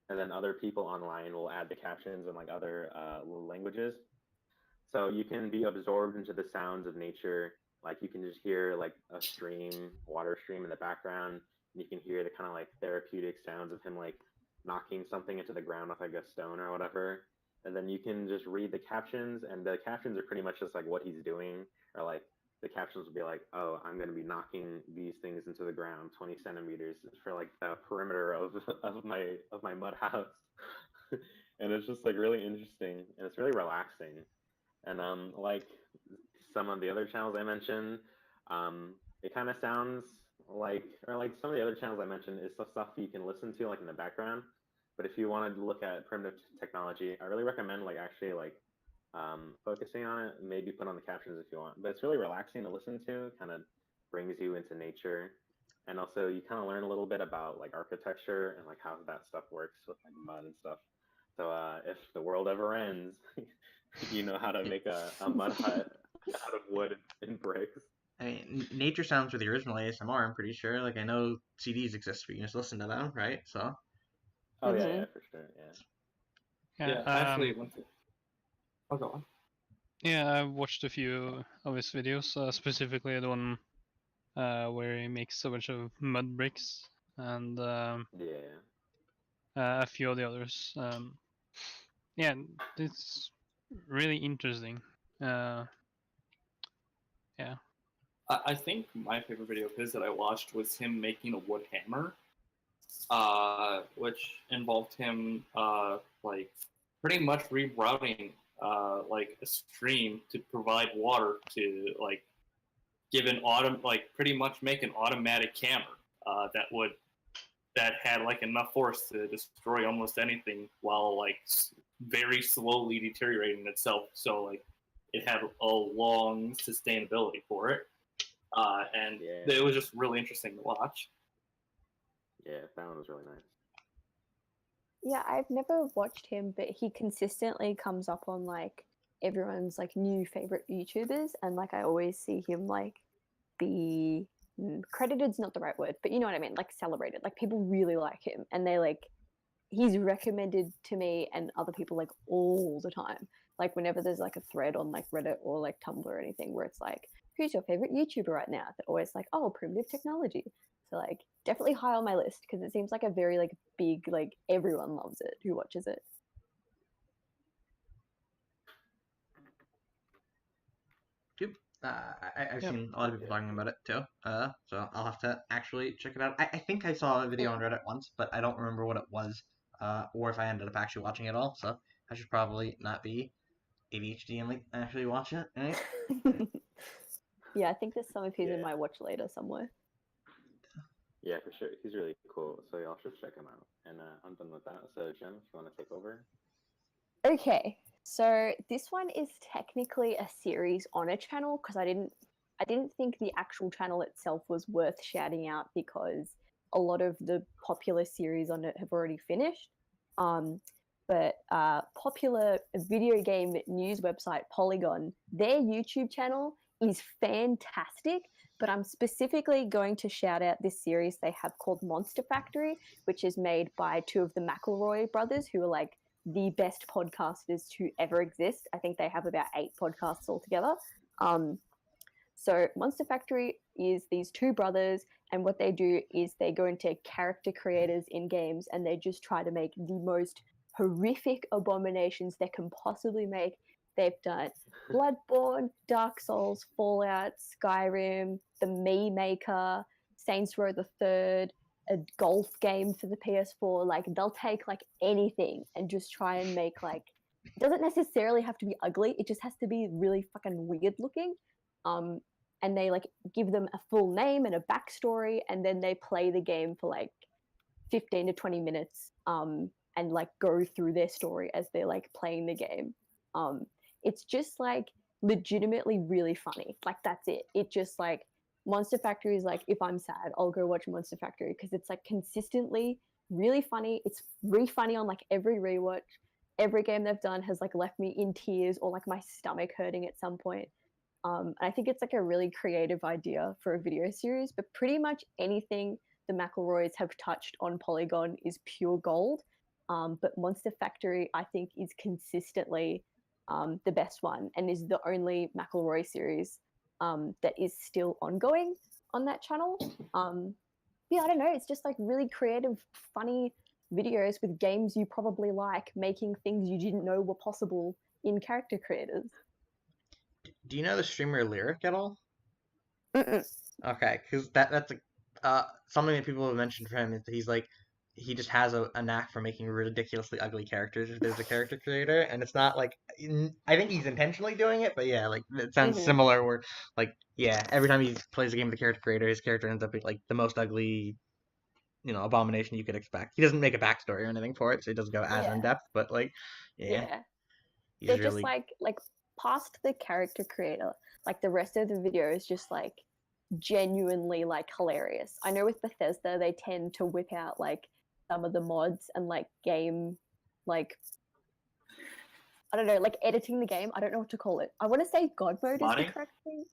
and then other people online will add the captions in like other languages. So you can be absorbed into the sounds of nature. Like you can just hear like a water stream in the background, and you can hear the kind of like therapeutic sounds of him like knocking something into the ground with like a stone or whatever. And then you can just read the captions, and the captions are pretty much just like what he's doing, or like the captions will be like, oh, I'm going to be knocking these things into the ground 20 centimeters for like the perimeter of my mud house. And it's just like really interesting, and it's really relaxing. And like some of the other channels I mentioned, it kind of sounds like, or like some of the other channels I mentioned is the stuff you can listen to like in the background. But if you wanted to look at primitive technology, I really recommend like actually like focusing on it. Maybe put on the captions if you want. But it's really relaxing to listen to. Kind of brings you into nature, and also you kind of learn a little bit about like architecture and like how that stuff works with like mud and stuff. So if the world ever ends, you know how to make a mud hut out of wood and bricks. I mean, nature sounds were the original ASMR. I'm pretty sure. Like I know CDs exist, but you can just listen to them, right? So. Oh yeah, for sure, yeah. Yeah, actually, one thing. Oh, go on. Yeah, I watched a few of his videos, specifically the one where he makes a bunch of mud bricks, and a few of the others. Yeah, it's really interesting. Yeah. I think my favorite video of his that I watched was him making a wood hammer. which involved him like pretty much rerouting like a stream to provide water to like give an pretty much make an automatic camera that had like enough force to destroy almost anything while like very slowly deteriorating itself. So like it had a long sustainability for it, and it was just really interesting to watch. Yeah, that one was really nice. Yeah, I've never watched him, but he consistently comes up on like everyone's like new favorite YouTubers, and like I always see him like be credited's not the right word, but you know what I mean, like celebrated. Like people really like him, and they like he's recommended to me and other people like all the time. Like whenever there's like a thread on like Reddit or like Tumblr or anything where it's like, who's your favorite YouTuber right now? They're always like, oh, Primitive Technology. So like definitely high on my list because it seems like a very like big, like everyone loves it who watches it. I've seen a lot of people talking about it too, so I'll have to actually check it out. I think I saw a video on Reddit once, but I don't remember what it was, or if I ended up actually watching it all, so I should probably not be ADHD and like actually watch it, right? Yeah, I think there's some of his in my watch later somewhere. Yeah, for sure. He's really cool, so y'all should check him out. And I'm done with that. So, Jen, if you want to take over. Okay, so this one is technically a series on a channel because I didn't think the actual channel itself was worth shouting out because a lot of the popular series on it have already finished. But popular video game news website Polygon, their YouTube channel is fantastic, but I'm specifically going to shout out this series they have called Monster Factory, which is made by two of the McElroy brothers who are like the best podcasters to ever exist. I think they have about 8 podcasts altogether. So Monster Factory is these two brothers, and what they do is they go into character creators in games and they just try to make the most horrific abominations they can possibly make. They've done Bloodborne, Dark Souls, Fallout, Skyrim, The Me Maker, Saints Row the Third, a golf game for the PS4. Like they'll take like anything and just try and make like, it doesn't necessarily have to be ugly. It just has to be really fucking weird looking. And they like give them a full name and a backstory, and then they play the game for like 15 to 20 minutes and like go through their story as they're like playing the game. It's just like legitimately really funny. Like that's it. It just like Monster Factory is like, if I'm sad, I'll go watch Monster Factory because it's like consistently really funny. It's really funny on like every rewatch. Every game they've done has like left me in tears or like my stomach hurting at some point. I think it's like a really creative idea for a video series, but pretty much anything the McElroys have touched on Polygon is pure gold. But Monster Factory, I think, is consistently the best one and is the only McElroy series that is still ongoing on that channel. Yeah, I don't know. It's just like really creative, funny videos with games you probably like, making things you didn't know were possible in character creators. Do you know the streamer Lyric at all? Mm-mm. Okay, because that's something that people have mentioned for him is that he's like he just has a knack for making ridiculously ugly characters if there's a character creator, and it's not like I think he's intentionally doing it, but yeah, like it sounds similar. Where like every time he plays a game with a character creator, his character ends up being like the most ugly, abomination you could expect. He doesn't make a backstory or anything for it, so he doesn't go as in depth, but like he's they're really... just like past the character creator, like the rest of the video is just like genuinely like hilarious. I know with Bethesda they tend to whip out like some of the mods and like game like I don't know, like editing the game. I don't know what to call it. I want to say God mode is the correct thing.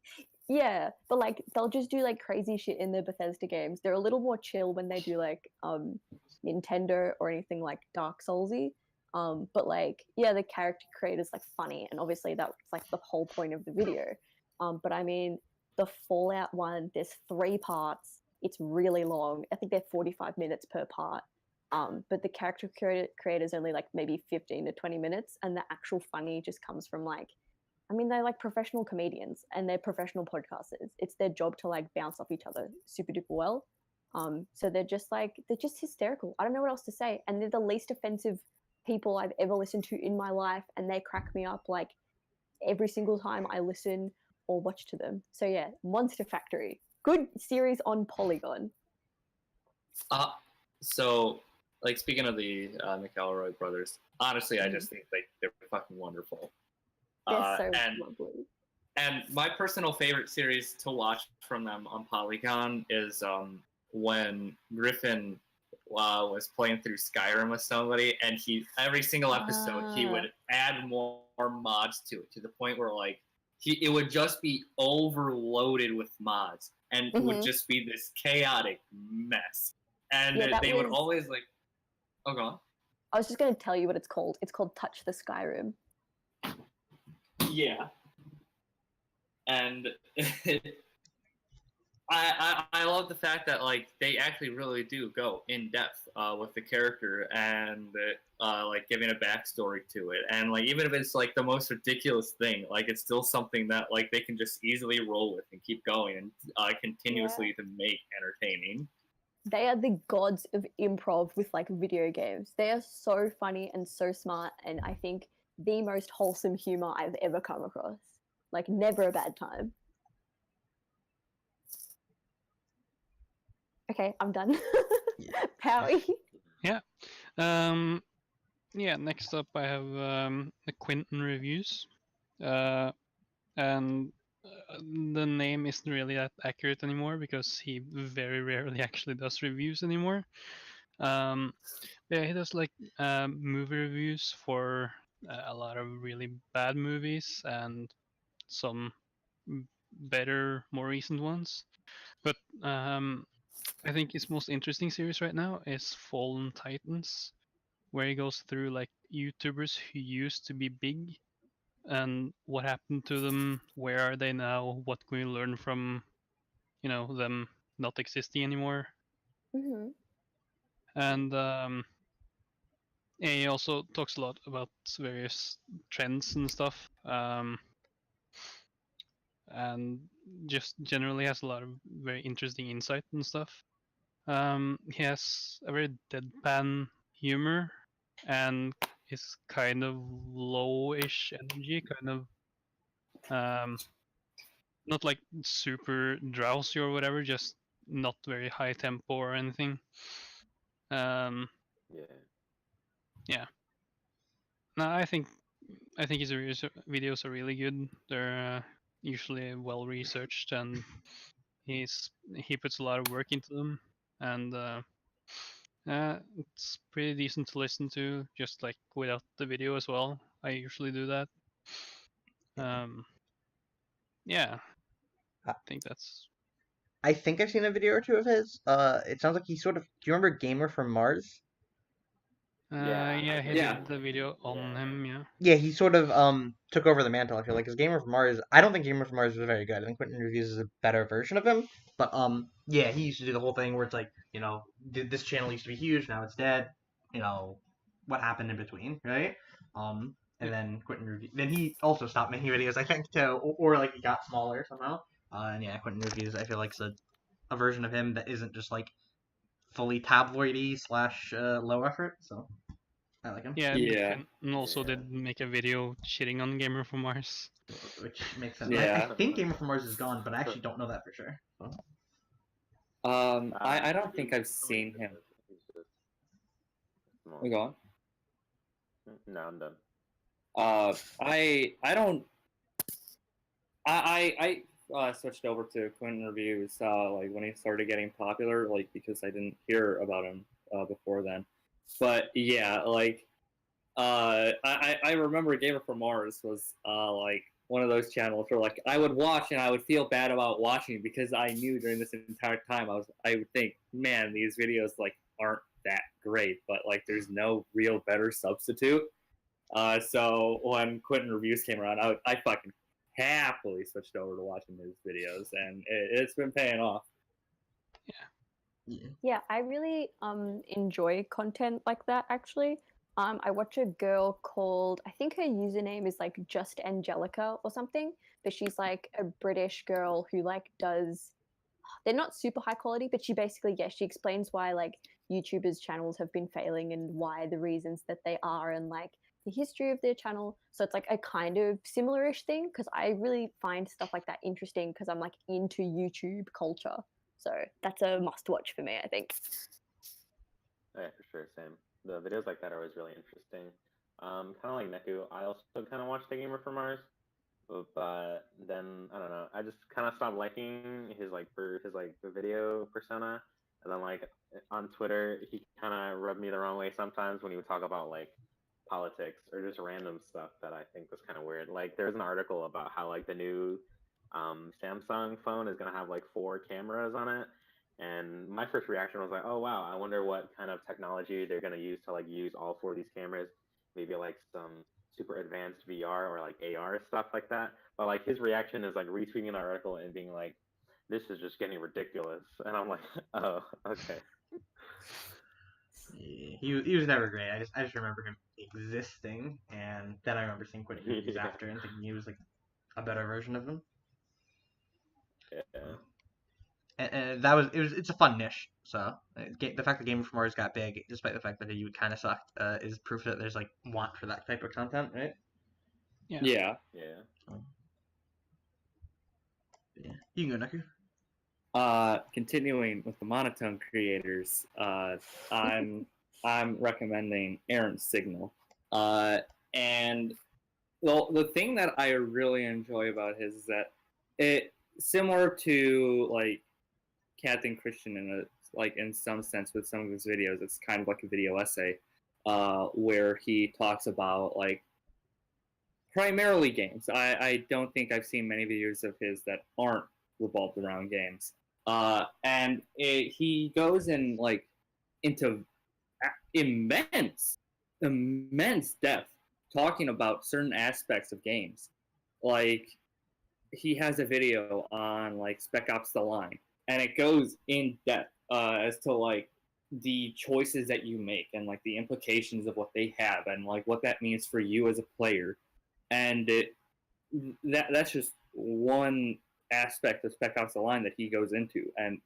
Yeah, but like they'll just do like crazy shit in the Bethesda games. They're a little more chill when they do like Nintendo or anything like Dark Soulsy. But like the character creator's like funny, and obviously that's like the whole point of the video. But I mean the Fallout one, there's 3 parts. It's really long. I think they're 45 minutes per part. But the character creator's only like maybe 15 to 20 minutes, and the actual funny just comes from like, I mean, they're like professional comedians and they're professional podcasters. It's their job to like bounce off each other super duper well. So they're just hysterical. I don't know what else to say. And they're the least offensive people I've ever listened to in my life, and they crack me up like every single time I listen or watch to them. So yeah, Monster Factory, good series on Polygon. So like speaking of the McElroy brothers, honestly, I just think they're fucking wonderful. They're so lovely. And my personal favorite series to watch from them on Polygon is when Griffin was playing through Skyrim with somebody, and every single episode he would add more mods to it, to the point where like it would just be overloaded with mods, and it would just be this chaotic mess. And they would always like, oh, go on. I was just going to tell you what it's called. It's called Touch the Skyrim. Yeah. And I love the fact that like they actually really do go in depth with the character and like giving a backstory to it, and like even if it's like the most ridiculous thing, like it's still something that like they can just easily roll with and keep going and continuously to make entertaining. They are the gods of improv with like video games. They are so funny and so smart, and I think the most wholesome humor I've ever come across. Like never a bad time. Okay, I'm done. Powie. Yeah. Yeah, next up I have the Quentin reviews. And the name isn't really that accurate anymore because he very rarely actually does reviews anymore. Yeah, he does like movie reviews for a lot of really bad movies and some better, more recent ones. But I think his most interesting series right now is Fallen Titans, where he goes through like YouTubers who used to be big and what happened to them, where are they now, what can we learn from, them not existing anymore. Mm-hmm. And he also talks a lot about various trends and stuff, and just generally has a lot of very interesting insight and stuff. He has a very deadpan humor and is kind of low-ish energy, kind of not like super drowsy or whatever, just not very high tempo or anything. Yeah. No, I think his videos are really good. They're usually well researched, and he puts a lot of work into them, and it's pretty decent to listen to, just like without the video as well. I usually do that. Yeah, I think that's. I think I've seen a video or two of his. It sounds like he sort of. Do you remember Gamer from Mars? Yeah, he did the video on him. Yeah. Yeah, he sort of took over the mantle. I feel like, because Gamer from Mars. I don't think Gamer from Mars was very good. I think Quentin Reviews is a better version of him. But yeah, he used to do the whole thing where it's like, this channel used to be huge, now it's dead. What happened in between, right? And then Quentin Reviews. Then he also stopped making videos, I think, too, or like he got smaller somehow. And yeah, Quentin Reviews, I feel like, is a version of him that isn't just like fully tabloidy / low effort. So I like him. Yeah. And also did make a video shitting on Gamer from Mars. Which makes sense. Yeah. I think Gamer from Mars is gone, but I actually don't know that for sure. So. I don't think I've seen him. We go on. No, I'm done. I don't. I switched over to Quentin Reviews like when he started getting popular, like because I didn't hear about him before then. But yeah, like I remember Gamer from Mars was like one of those channels where like I would watch and I would feel bad about watching because I knew during this entire time I would think, man, these videos like aren't that great, but like there's no real better substitute. So when Quentin Reviews came around, I fucking happily switched over to watching his videos, and it's been paying off. Yeah, I really enjoy content like that, actually. I watch a girl called, I think her username is like Just Angelica or something, but she's like a British girl who like does they're not super high quality, but she basically, she explains why like YouTubers' channels have been failing and why the reasons that they are and like the history of their channel. So it's like a kind of similar-ish thing because I really find stuff like that interesting because I'm like into YouTube culture. So that's a must-watch for me, I think. Yeah, for sure, same. The videos like that are always really interesting. Kind of like Neku, I also kind of watch The Gamer from Mars, but then I don't know, I just kind of stopped liking his the video persona, and then like on Twitter, he kind of rubbed me the wrong way sometimes when he would talk about like politics or just random stuff that I think was kind of weird. Like there's an article about how like the new Samsung phone is gonna have like 4 cameras on it. And my first reaction was like, oh wow, I wonder what kind of technology they're gonna use to like use all 4 of these cameras. Maybe like some super advanced VR or like AR stuff like that. But like his reaction is like retweeting the article and being like, this is just getting ridiculous. And I'm like, oh, okay. Yeah, he was never great. I just remember him existing, and then I remember seeing quite a few movies after and thinking he was like a better version of him. Yeah. And it's a fun niche. So the fact that Game of Mars got big, despite the fact that he would kind of sucked, is proof that there's like want for that type of content, right? Yeah. You can go, Neku. Continuing with the monotone creators, I'm recommending Aaron Signal. And well, the thing that I really enjoy about his is that it similar to like Captain Christian in some sense with some of his videos, it's kind of like a video essay, where he talks about like primarily games. I don't think I've seen many videos of his that aren't revolved around games. And he goes in like into immense depth talking about certain aspects of games. Like he has a video on like Spec Ops: The Line, and it goes in depth as to like the choices that you make and like the implications of what they have and like what that means for you as a player. And that's just one aspect of Spec Ops: The Line that he goes into, and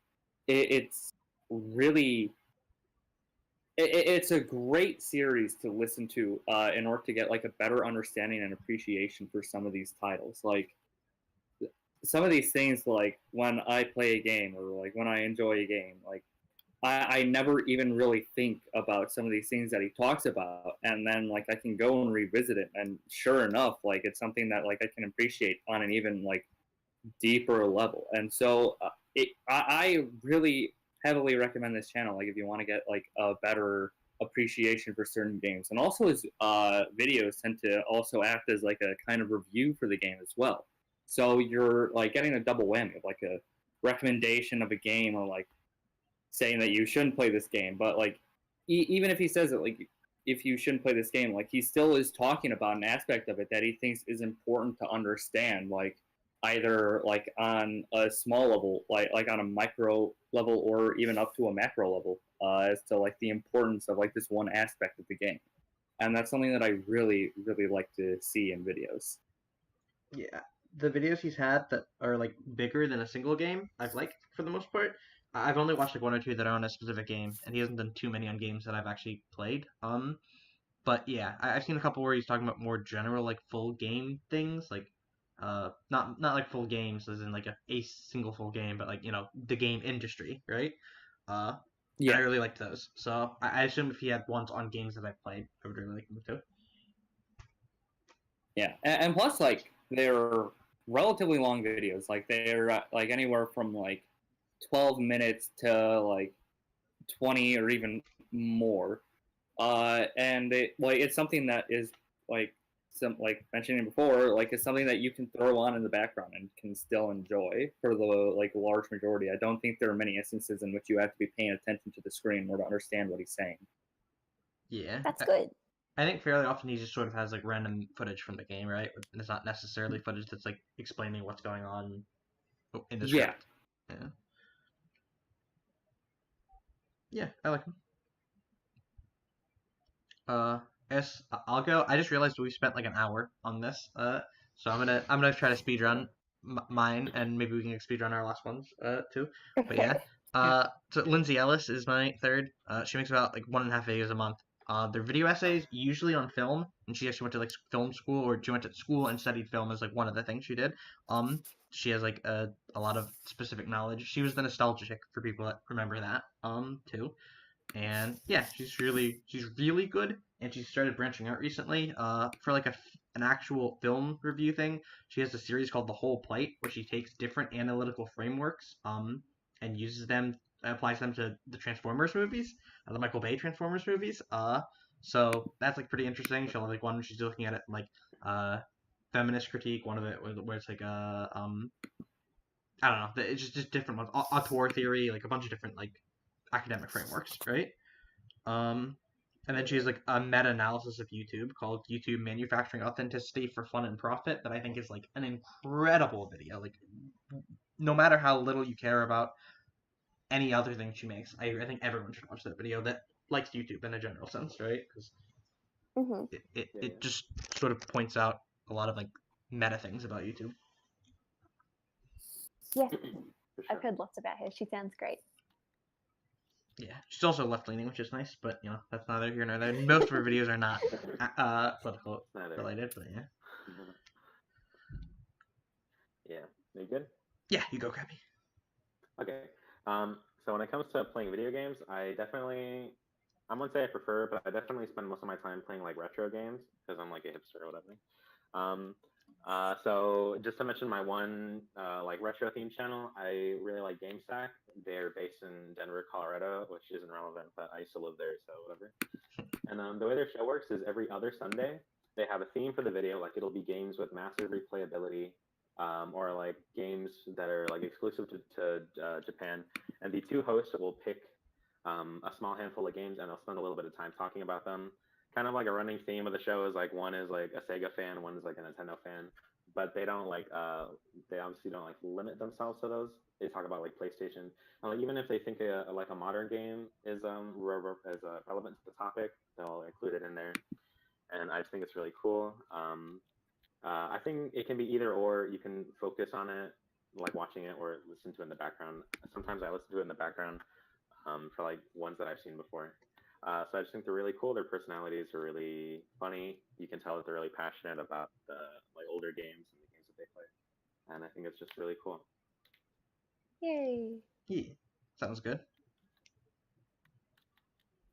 it's really it's a great series to listen to in order to get like a better understanding and appreciation for some of these titles. Like some of these things, like when I play a game or like when I enjoy a game, like I never even really think about some of these things that he talks about, and then like I can go and revisit it, and sure enough, like it's something that like I can appreciate on an even like deeper level. And so I really heavily recommend this channel, like if you want to get like a better appreciation for certain games. And also his videos tend to also act as like a kind of review for the game as well, so you're like getting a double whammy of like a recommendation of a game or like saying that you shouldn't play this game. But like even if he says it like if you shouldn't play this game, like he still is talking about an aspect of it that he thinks is important to understand, like either like on a small level, like on a micro level, or even up to a macro level, as to like the importance of like this one aspect of the game. And that's something that I really, really like to see in videos. Yeah, the videos he's had that are like bigger than a single game, I've liked for the most part. I've only watched like 1 or 2 that are on a specific game, and he hasn't done too many on games that I've actually played. But yeah, I've seen a couple where he's talking about more general like full game things, like not like full games as in like a single full game, but like the game industry, right? And I really liked those. So I assume if he had ones on games that I've played, I would really like them too. Yeah, and plus like they're relatively long videos. Like they're like anywhere from like 12 minutes to like 20 or even more. And it's something that is like mentioning before, like it's something that you can throw on in the background and can still enjoy for the like large majority. I don't think there are many instances in which you have to be paying attention to the screen or to understand what he's saying. Yeah, That's good. I think fairly often he just sort of has like random footage from the game, right? And it's not necessarily footage that's like explaining what's going on in the script. Yeah, I like him. I'll go. I just realized we spent like an hour on this. So I'm gonna try to speed run. mine, and maybe we can speed run our last ones too. But Okay. yeah, so Lindsay Ellis is my third. She makes about like 1.5 videos a month. They're video essays, usually on film, and she actually went to like film school, or she went to school and studied film as like one of the things she did. She has like a lot of specific knowledge. She was the nostalgia chick for people that remember that too. And yeah, she's really good, and she started branching out recently. For like an actual film review thing, she has a series called The Whole Plate, where she takes different analytical frameworks and uses them, applies them to the Transformers movies, the Michael Bay Transformers movies. So that's like pretty interesting. She'll have like one where she's looking at it like feminist critique, one of it where it's like I don't know, it's just different ones, auteur theory, like a bunch of different like academic frameworks, right? And then she has like a meta-analysis of YouTube called YouTube Manufacturing Authenticity for Fun and Profit that I think is like an incredible video. Like, no matter how little you care about any other thing she makes, I think everyone should watch that video that likes YouTube in a general sense, right? Because hmm it just sort of points out a lot of like meta things about YouTube. Yeah, For I've sure. heard lots about her. She sounds great. Yeah, she's also left-leaning, which is nice, but you know, that's neither here nor there. Most of her videos are not political Neither. related, but yeah. Yeah. Are you good? Yeah, you go, Cappy. Okay. So when it comes to playing video games, I wouldn't say I prefer, but I definitely spend most of my time playing like retro games because I'm like a hipster or whatever. So just to mention my one like retro themed channel, I really like GameStack. They're based in Denver, Colorado, which isn't relevant, but I used to live there, so whatever. And the way their show works is every other Sunday they have a theme for the video. Like it'll be games with massive replayability, or like games that are like exclusive to Japan. And the two hosts will pick a small handful of games, and they'll spend a little bit of time talking about them. Kind of like a running theme of the show is like one is like a Sega fan, one is like a Nintendo fan, but they don't like they obviously don't like limit themselves to those. They talk about like PlayStation, and like even if they think like a modern game is relevant to the topic, they'll include it in there, and I just think it's really cool. I think it can be either or. You can focus on it, like watching it, or listen to it in the background. Sometimes I listen to it in the background for like ones that I've seen before. So I just think they're really cool. Their personalities are really funny. You can tell that they're really passionate about the like older games and the games that they play, and I think it's just really cool. Yay. Yeah, sounds good.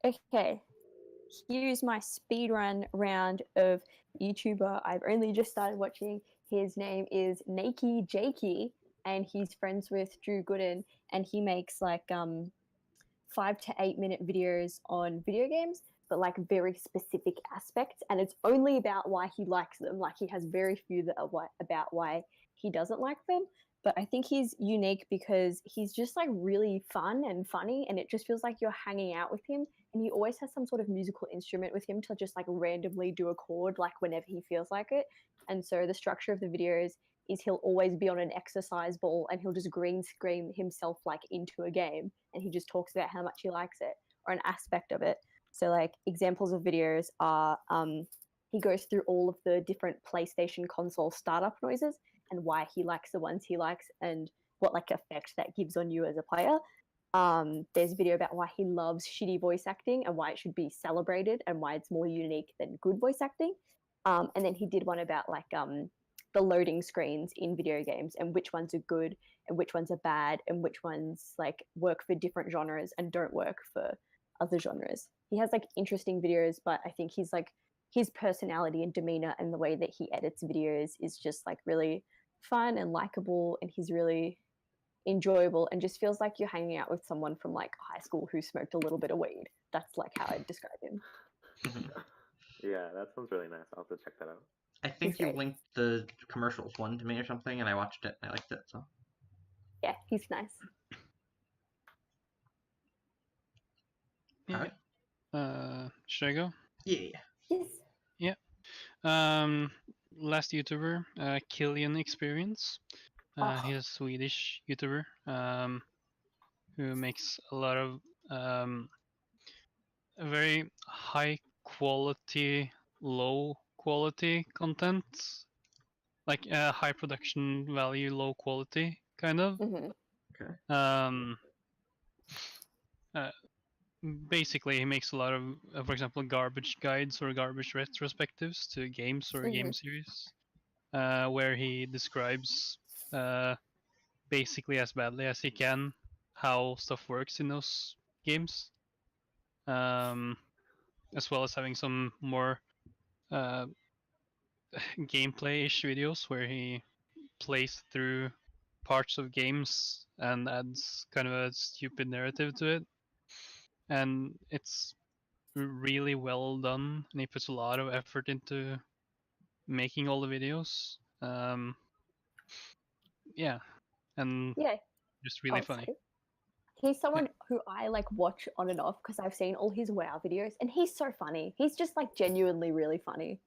Okay. Here's my speedrun round of YouTuber I've only just started watching. His name is Neku Jakey, and he's friends with Drew Gooden, and he makes like 5 to 8 minute videos on video games, but like very specific aspects, and it's only about why he likes them. Like he has very few that are about why he doesn't like them, but I think he's unique because he's just like really fun and funny, and it just feels like you're hanging out with him, and he always has some sort of musical instrument with him to just like randomly do a chord like whenever he feels like it. And so the structure of the videos is he'll always be on an exercise ball and he'll just green screen himself like into a game, and he just talks about how much he likes it or an aspect of it. So like examples of videos are he goes through all of the different PlayStation console startup noises and why he likes the ones he likes and what like effect that gives on you as a player. There's a video about why he loves shitty voice acting and why it should be celebrated and why it's more unique than good voice acting. And then he did one about like the loading screens in video games and which ones are good and which ones are bad and which ones like work for different genres and don't work for other genres. He has like interesting videos, but I think he's like his personality and demeanor and the way that he edits videos is just like really fun and likable, and he's really enjoyable and just feels like you're hanging out with someone from like high school who smoked a little bit of weed. That's like how I'd describe him. Yeah, that sounds really nice. I'll have to check that out. I think He's you great. linked the commercials one to me or something, and I watched it and I liked it. So Yeah, he's nice. Yeah. Should I go? yeah. Yes. Last YouTuber, Killian Experience. Oh. He's a Swedish YouTuber who makes a lot of very high quality, low quality content. like high production value, low quality kind of. Hmm. Um, uh, Basically, he makes a lot of, for example, garbage guides or garbage retrospectives to games or game series, where he describes basically as badly as he can how stuff works in those games, as well as having some more gameplay-ish videos where he plays through parts of games and adds kind of a stupid narrative to it. And it's really well done, and he puts a lot of effort into making all the videos. Yeah, and Yeah. just really funny. Sorry. He's someone who I like watch on and off because I've seen all his WoW videos, and he's so funny. He's just like genuinely really funny.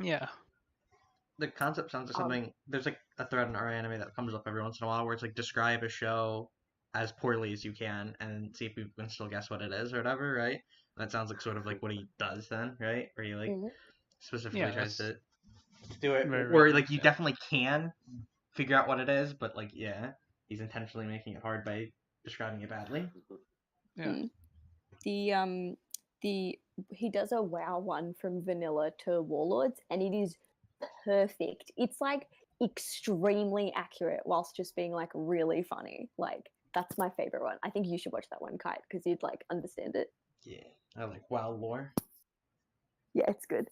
Yeah. The concept sounds like something. There's like a thread in our anime that comes up every once in a while where it's like describe a show as poorly as you can and see if we can still guess what it is or whatever, right? That sounds like sort of like what he does then, right? Where he like specifically tries to do it, where like you definitely can figure out what it is, but like he's intentionally making it hard by describing it badly. Yeah. He does a WoW one from vanilla to Warlords, and it is perfect. It's like extremely accurate whilst just being like really funny. Like that's my favorite one. I think you should watch that one, Kite, because you'd like understand it. Yeah, I like WoW lore. Yeah, it's good.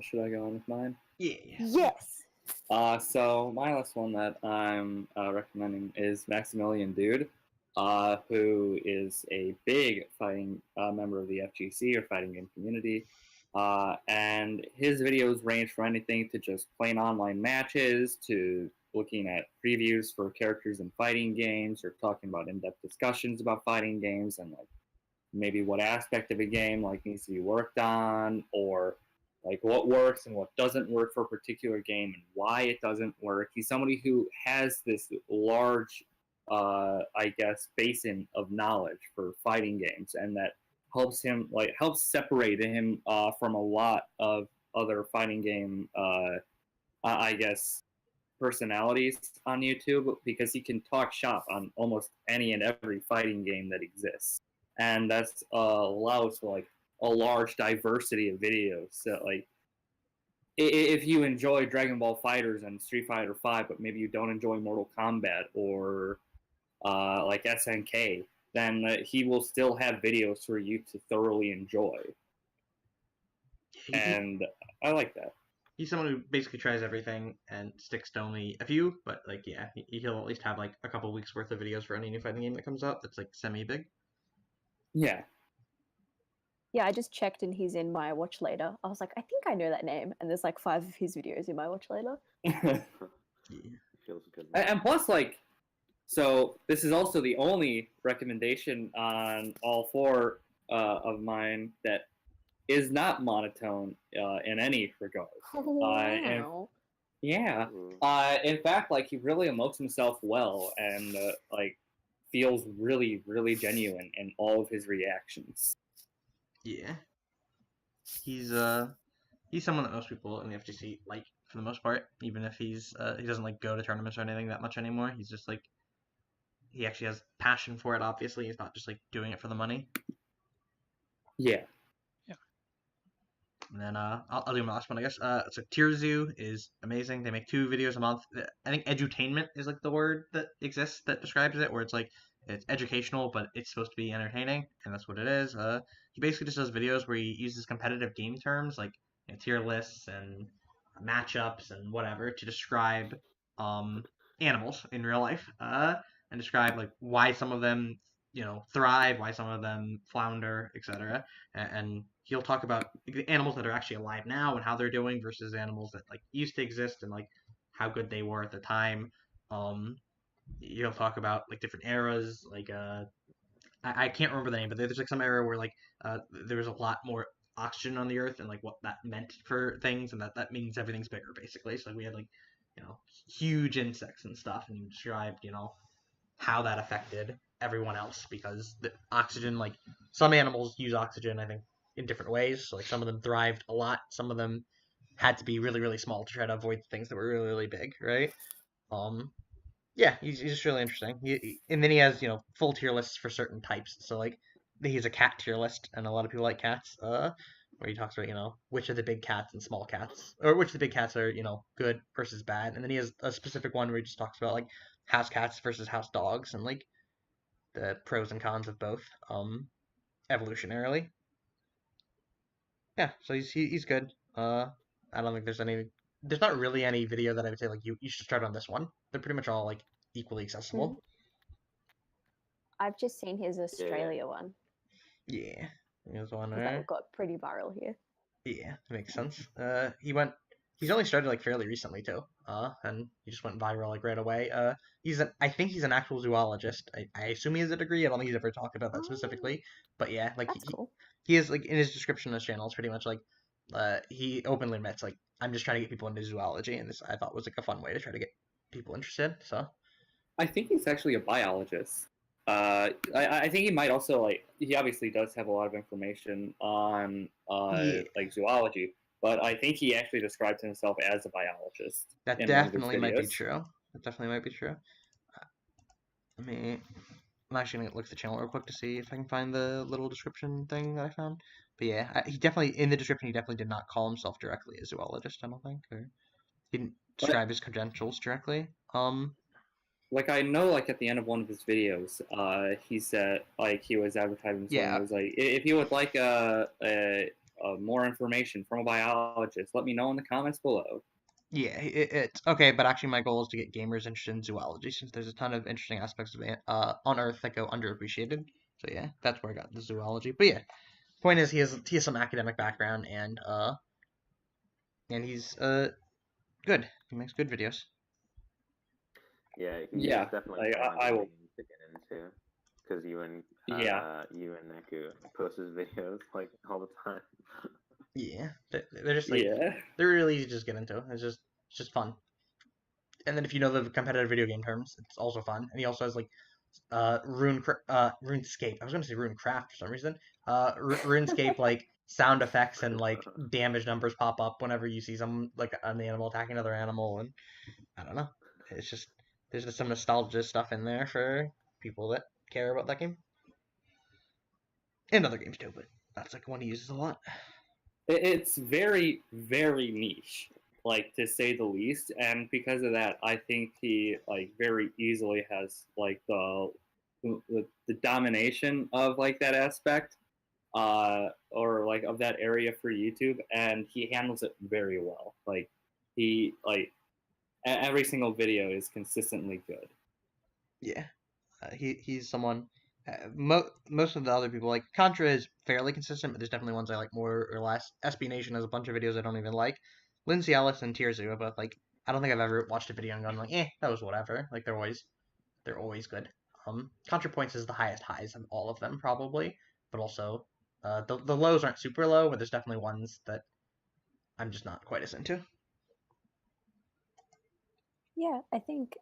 Should I go on with mine? Yeah. Yes. So my last one that I'm recommending is Maximilian Dude, who is a big fighting member of the FGC or fighting game community. And his videos range from anything to just playing online matches to looking at previews for characters in fighting games or talking about in-depth discussions about fighting games and like maybe what aspect of a game like needs to be worked on or like what works and what doesn't work for a particular game and why it doesn't work. He's somebody who has this large, I guess, basin of knowledge for fighting games, and that helps separate him from a lot of other fighting game, I guess, personalities on YouTube because he can talk shop on almost any and every fighting game that exists, and that's allows for like a large diversity of videos. So like if you enjoy Dragon Ball Fighters and Street Fighter V, but maybe you don't enjoy Mortal Kombat or like SNK, then he will still have videos for you to thoroughly enjoy. And I like that. He's someone who basically tries everything and sticks to only a few, but like he'll at least have like a couple weeks worth of videos for any new fighting game that comes out that's like semi-big. Yeah. Yeah, I just checked and he's in my watch later. I was like, I think I know that name. And there's like 5 of his videos in my watch later. Feels good. And plus, like, so this is also the only recommendation on all 4 of mine that is not monotone in any regard. Wow. In fact, like, he really emotes himself well and like feels really, really genuine in all of his reactions. Yeah. He's someone that most people in the FGC like for the most part, even if he doesn't like go to tournaments or anything that much anymore. He's just like he actually has passion for it, obviously. He's not just like doing it for the money. Yeah. And then I'll do my last one, I guess. So Tierzu is amazing. They make 2 videos a month. I think edutainment is like the word that exists that describes it, where it's like it's educational, but it's supposed to be entertaining, and that's what it is. He basically just does videos where he uses competitive game terms like tier lists and matchups and whatever to describe animals in real life, and describe like why some of them thrive, why some of them flounder, etc. And he'll talk about the animals that are actually alive now and how they're doing versus animals that like used to exist and like how good they were at the time. He'll talk about like different eras, like I can't remember the name, but there's like some era where like there was a lot more oxygen on the earth and like what that meant for things, and that means everything's bigger basically. So like we had like huge insects and stuff, and he described how that affected everyone else because the oxygen, like some animals use oxygen, I think in different ways. So, like some of them thrived a lot, some of them had to be really, really small to try to avoid things that were really, really big, right? Yeah, he's just really interesting. And then he has, full tier lists for certain types. So, like, he's a cat tier list, and a lot of people like cats, where he talks about, which are the big cats and small cats, or which of the big cats are, good versus bad. And then he has a specific one where he just talks about, like, house cats versus house dogs, and, like, the pros and cons of both, evolutionarily. Yeah, so he's good. I don't think there's not really any video that I would say, like, you should start on this one. They're pretty much all, like, equally accessible. I've just seen his Australia one. Yeah, there's one That there. got pretty viral here. Yeah, makes sense. He's only started, like, fairly recently too. And he just went viral, like, right away. I think he's an actual zoologist. I assume he has a degree. I don't think he's ever talked about that specifically. But yeah, like, That's cool. he is, like, in his description of his channel, it's pretty much like, he openly admits, like, I'm just trying to get people into zoology, and this I thought was, like, a fun way to try to get people interested. So I think he's actually a biologist. I think he might also, like, he obviously does have a lot of information on like zoology, but I think he actually describes himself as a biologist. that in one of his definitely might be videos. true. That definitely might be true. I'm actually gonna look at the channel real quick to see if I can find the little description thing that I found. But yeah, he definitely, in the description, he definitely did not call himself directly a zoologist, I don't think, or he didn't describe his credentials directly. Like, I know, like, at the end of one of his videos, he said, like, he was advertising something. Yeah. It was like, if you would like more information from a biologist, let me know in the comments below. Yeah, it's okay, but actually my goal is to get gamers interested in zoology, since there's a ton of interesting aspects of it on Earth that go underappreciated. So yeah, that's where I got the zoology. But yeah, point is he has some academic background, and he's good. He makes good videos. Yeah, Yeah, definitely I will. to get into, because you and Neku post his videos, like, all the time. Yeah, they're just like, Yeah. they're really easy to just get into. It's just fun. And then if you know the competitive video game terms, it's also fun. And he also has, like, RuneScape. I was gonna say RuneCraft for some reason. RuneScape, like, sound effects and, like, damage numbers pop up whenever you see some, like, an animal attacking another animal, and I don't know. It's just, there's just some nostalgia stuff in there for people that care about that game, and other games too. But that's, like, one he uses a lot. It's very, very niche, like, to say the least, and because of that, I think he, like, very easily has, like, the domination of, like, that aspect, or, like, of that area for YouTube, and he handles it very well. Like, he, like, every single video is consistently good. Yeah, he's someone. Most of the other people, like, Contra is fairly consistent, but there's definitely ones I like more or less. SB Nation has a bunch of videos I don't even like. Lindsay Ellis and Tierzu are both, like, I don't think I've ever watched a video and gone, like, that was whatever. Like, they're always good. ContraPoints is the highest highs of all of them, probably, but also the lows aren't super low, but there's definitely ones that I'm just not quite as into. Yeah, I think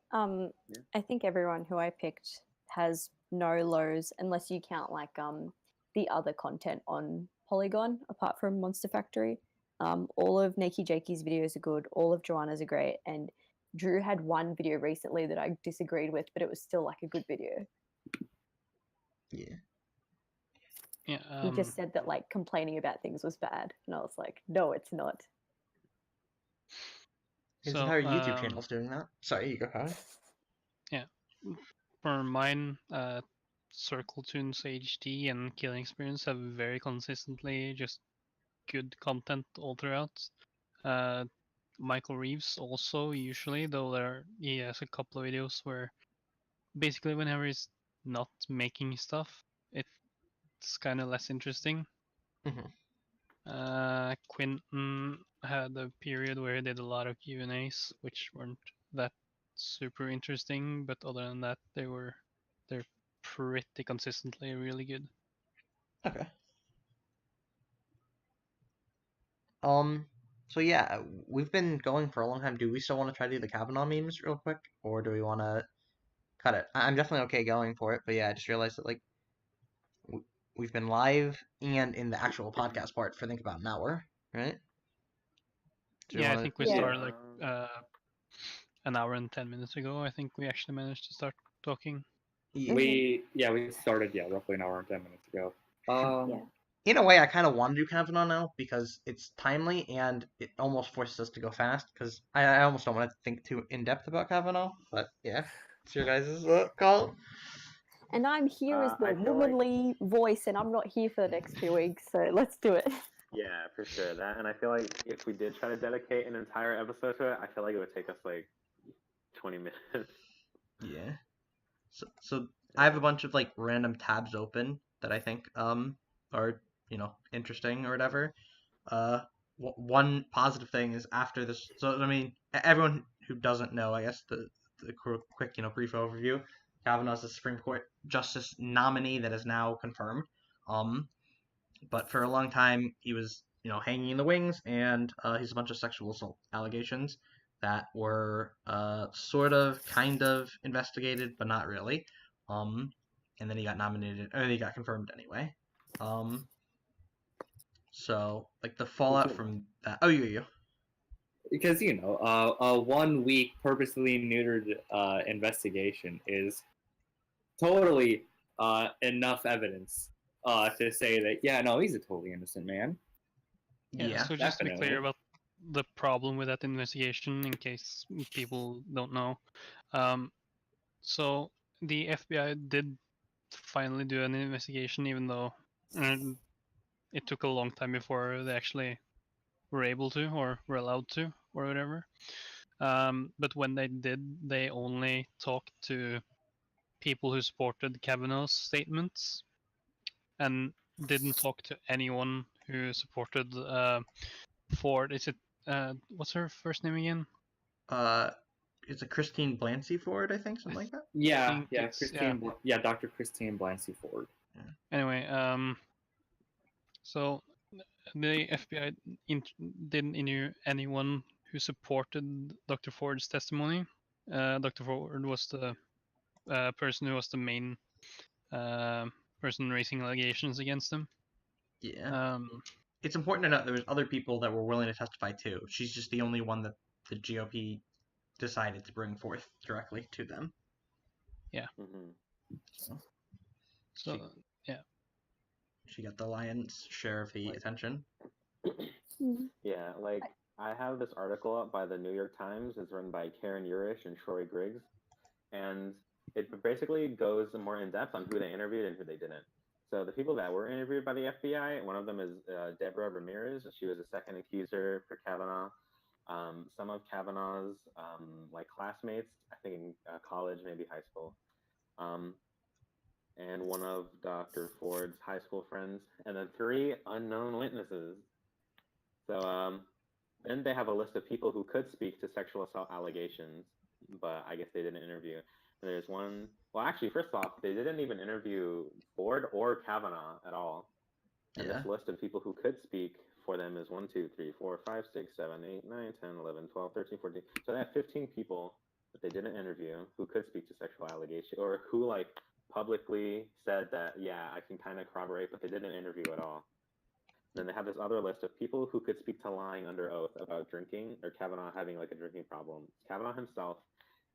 everyone who I picked has no lows, unless you count, like, the other content on Polygon apart from Monster Factory. All of Nakey Jakey's videos are good. All of Joanna's are great, and Drew had one video recently that I disagreed with, but it was still, like, a good video. Yeah. Yeah. He just said that, like, complaining about things was bad, and I was like, no, it's not. His entire YouTube channel's doing that. Sorry, you go ahead. Yeah. For mine, Circle Tunes HD and Killing Experience have very consistently just good content all throughout. Michael Reeves also, usually, though he has a couple of videos where basically whenever he's not making stuff, it's kind of less interesting. Quinton had a period where he did a lot of Q&As, which weren't that super interesting, but other than that, they're pretty consistently really good. Okay. So yeah, we've been going for a long time. Do we still want to try to do the Kavanaugh memes real quick, or do we want to cut it? I'm definitely okay going for it, but yeah, I just realized that, like, we've been live and in the actual podcast part for I think about an hour, right? Do you Yeah, I wanna- think we Yeah. started like an hour and 10 minutes ago. I think we actually managed to start talking. Yeah. We started roughly an hour and 10 minutes ago. Yeah. In a way, I kind of want to do Kavanaugh now because it's timely and it almost forces us to go fast. Because I almost don't want to think too in depth about Kavanaugh, but yeah, it's your guys' call. And I'm here as the I feel like- womanly voice, and I'm not here for the next 2 weeks, so let's do it. Yeah, for sure. That, and I feel like if we did try to dedicate an entire episode to it, I feel like it would take us like 20 minutes. Yeah. So I have a bunch of like random tabs open that I think are interesting or whatever. One positive thing is after this. So I mean, everyone who doesn't know, I guess the quick brief overview. Kavanaugh's a Supreme Court justice nominee that is now confirmed. But for a long time he was hanging in the wings, and he's a bunch of sexual assault allegations that were sort of kind of investigated but not really. And then he got nominated, or he got confirmed anyway. So like the fallout from that. Oh, you. Because a 1 week purposely neutered investigation is totally enough evidence to say that he's a totally innocent man. Yeah. So just to be definitely. clear about the problem with that investigation, in case people don't know. So the FBI did finally do an investigation, even though it took a long time before they actually were able to, or were allowed to, or whatever. But when they did, they only talked to people who supported Kavanaugh's statements, and didn't talk to anyone who supported Ford. Is it what's her first name again? It's a Christine Blancy Ford, I think, something like that. Yeah, it's- Christine. Dr. Christine Blancy Ford. Anyway, so the FBI didn't interview anyone who supported Dr. Ford's testimony. Dr. Ford was the person who was the main person raising allegations against him. Yeah. It's important to note there was other people that were willing to testify too. She's just the only one that the GOP decided to bring forth directly to them. Mm-hmm. So She got the lion's share of the attention. Yeah, like I have this article up by the New York Times. It's written by Karen Urish and Troy Griggs, and it basically goes more in depth on who they interviewed and who they didn't. So the people that were interviewed by the FBI, one of them is Deborah Ramirez. She was the second accuser for Kavanaugh. Some of Kavanaugh's like classmates, I think in college, maybe high school, and one of Dr. Ford's high school friends, and then 3 unknown witnesses. So then they have a list of people who could speak to sexual assault allegations, but I guess they didn't interview. And there's one. Well, actually, first off, they didn't even interview Ford or Kavanaugh at all. And this list of people who could speak for them is 1, 2, 3, 4, 5, 6, 7, 8, 9, 10, 11, 12, 13, 14. So they have 15 people that they didn't interview who could speak to sexual allegations, or who like publicly said that, yeah, I can kind of corroborate, but they didn't interview at all. Then they have this other list of people who could speak to lying under oath about drinking, or Kavanaugh having like a drinking problem. Kavanaugh himself,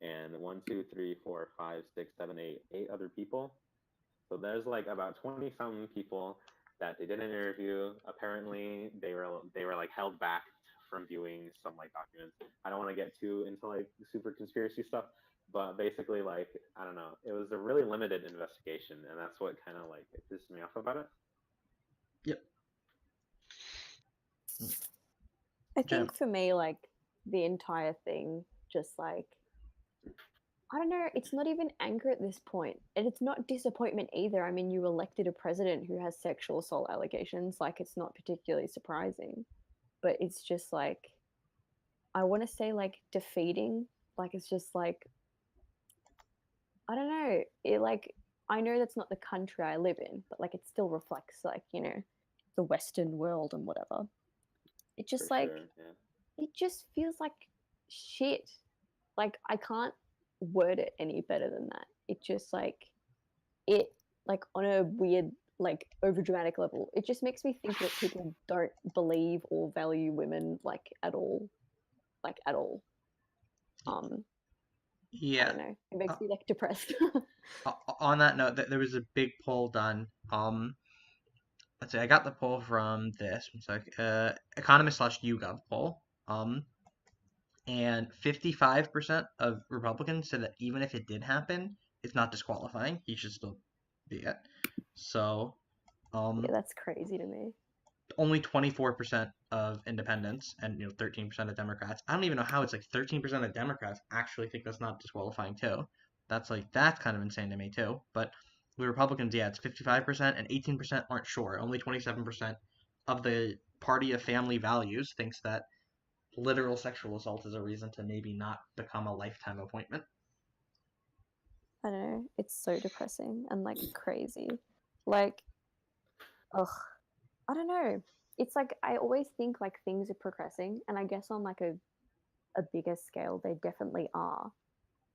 and 1, 2, 3, 4, 5, 6, 7, 8 other people. So there's like about 20-something people that they didn't interview. Apparently, they were like held back from viewing some like documents. I don't want to get too into like super conspiracy stuff, but basically, like, I don't know, it was a really limited investigation, and that's what kind of like pissed me off about it. Yep. I think for me, like, the entire thing, just like, I don't know, it's not even anger at this point. And it's not disappointment either. I mean, you elected a president who has sexual assault allegations. Like, it's not particularly surprising. But it's just like, I want to say, like, defeating. Like, it's just like, I don't know. It, like, I know that's not the country I live in, but, like, it still reflects, like, you know, the Western world and whatever. It just, For like, sure, yeah. it just feels like shit. Like, I can't word it any better than that. It just, like, it, like, on a weird like over dramatic level. It just makes me think that people don't believe or value women like at all. I Yeah. don't know. It makes me like depressed. On that note, there was a big poll done. Let's see, I got the poll from this. It's like Economist/YouGov poll. And 55% of Republicans said that even if it did happen, it's not disqualifying. He should still be it. So, Yeah, that's crazy to me. only 24% of independents and 13% of Democrats. I don't even know how it's like 13% of Democrats actually think that's not disqualifying too. That's kind of insane to me too. But the Republicans, yeah, it's 55% and 18% aren't sure. Only 27% of the party of family values thinks that literal sexual assault is a reason to maybe not become a lifetime appointment. I don't know. It's so depressing and like crazy. Like, ugh. I don't know. It's like I always think like things are progressing, and I guess on like a bigger scale they definitely are.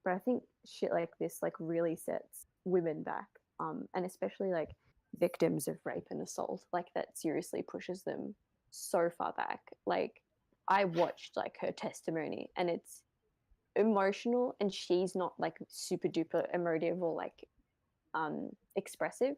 But I think shit like this like really sets women back, and especially like victims of rape and assault. Like that seriously pushes them so far back. Like I watched like her testimony, and it's emotional, and she's not like super duper emotive or like expressive,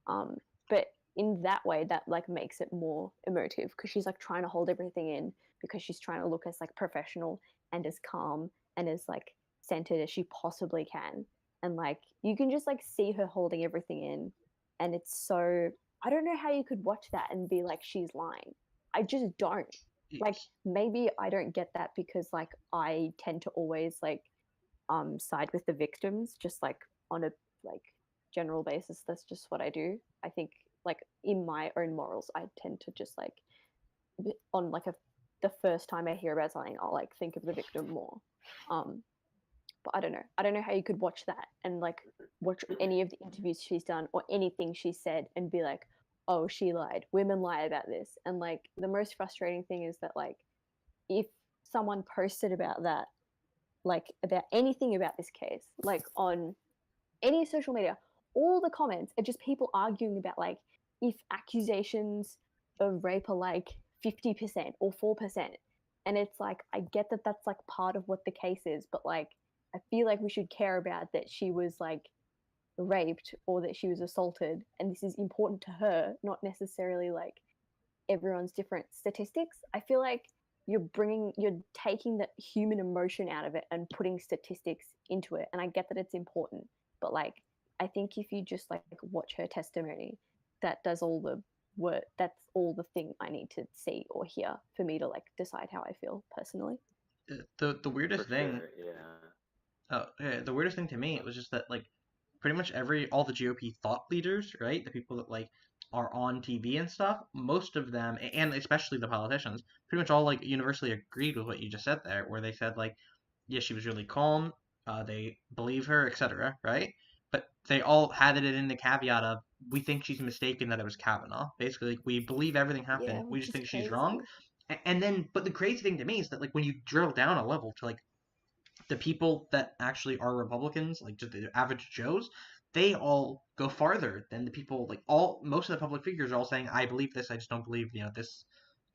but in that way that like makes it more emotive because she's like trying to hold everything in because she's trying to look as like professional and as calm and as like centered as she possibly can, and like you can just like see her holding everything in, and it's so, I don't know how you could watch that and be like she's lying. I just don't. Like maybe I don't get that because like I tend to always like side with the victims just like on a like general basis. That's just what I do. I think like in my own morals I tend to just like on like the first time I hear about something I'll like think of the victim more. But I don't know how you could watch that and like watch any of the interviews she's done or anything she said and be like, oh, she lied, women lie about this. And like the most frustrating thing is that like if someone posted about that, like about anything about this case, like on any social media, all the comments are just people arguing about like if accusations of rape are like 50% or 4%. And it's like, I get that that's like part of what the case is, but like, I feel like we should care about that she was like raped or that she was assaulted. And this is important to her, not necessarily like everyone's different statistics. I feel like you're taking the human emotion out of it and putting statistics into it. And I get that it's important, but like, I think if you just like watch her testimony, that does all the work. That's all the thing I need to see or hear for me to like decide how I feel personally. The weirdest thing, Sure, yeah. the weirdest thing to me was just that like pretty much all the GOP thought leaders, right, the people that like are on TV and stuff, most of them, and especially the politicians, pretty much all like universally agreed with what you just said there, where they said like, yeah, she was really calm, they believe her, etc., right? But they all had it in the caveat of, we think she's mistaken that it was Kavanaugh. Basically, like, we believe everything happened, Yeah, we which just is think she's crazy. wrong. And then, but the crazy thing to me is that like when you drill down a level to like the people that actually are Republicans, like just the average Joes, they all go farther than the people, like most of the public figures are all saying, I believe this, I just don't believe, this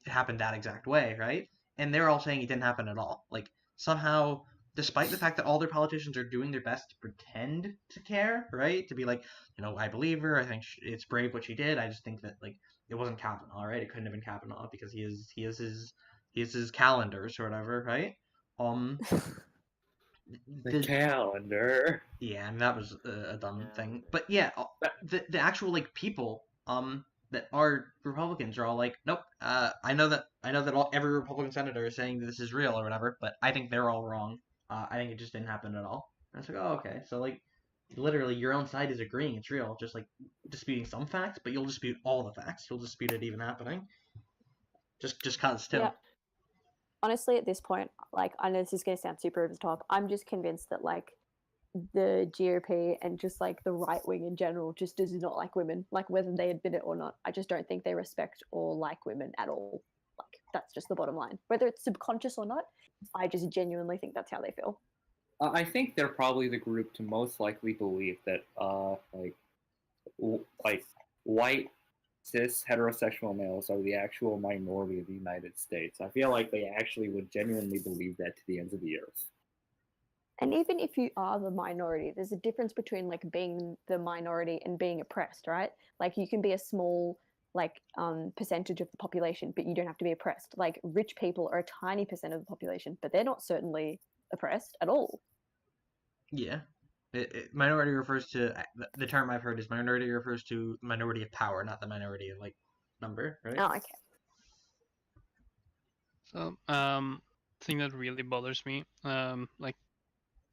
it happened that exact way, right? And they're all saying it didn't happen at all. Like somehow, despite the fact that all their politicians are doing their best to pretend to care, right? To be like, I believe her, I think it's brave what she did, I just think that like it wasn't Kavanaugh, right? It couldn't have been Kavanaugh because he has his calendars or whatever, right? The calendar. Yeah, and that was a dumb Yeah. thing. But yeah, the actual like people that are Republicans are all like, nope. I know that every Republican senator is saying that this is real or whatever, but I think they're all wrong. I think it just didn't happen at all. And it's like, oh, okay. So like, literally, your own side is agreeing it's real, just like disputing some facts, but you'll dispute all the facts. You'll dispute it even happening. Just cause too. Yeah. Honestly, at this point, like, I know this is going to sound super over the top. I'm just convinced that like the GOP and just like the right wing in general just does not like women, like whether they admit it or not. I just don't think they respect or like women at all. Like that's just the bottom line. Whether it's subconscious or not, I just genuinely think that's how they feel. I think they're probably the group to most likely believe that, like white, cis, heterosexual males are the actual minority of the United States. I feel like they actually would genuinely believe that to the ends of the earth. And even if you are the minority, there's a difference between like being the minority and being oppressed, right? Like you can be a small percentage of the population, but you don't have to be oppressed. Like rich people are a tiny percent of the population, but they're not certainly oppressed at all. Yeah. Minority refers to, the term I've heard is minority refers to minority of power, not the minority of, like, number, right? Oh, okay. So, thing that really bothers me, like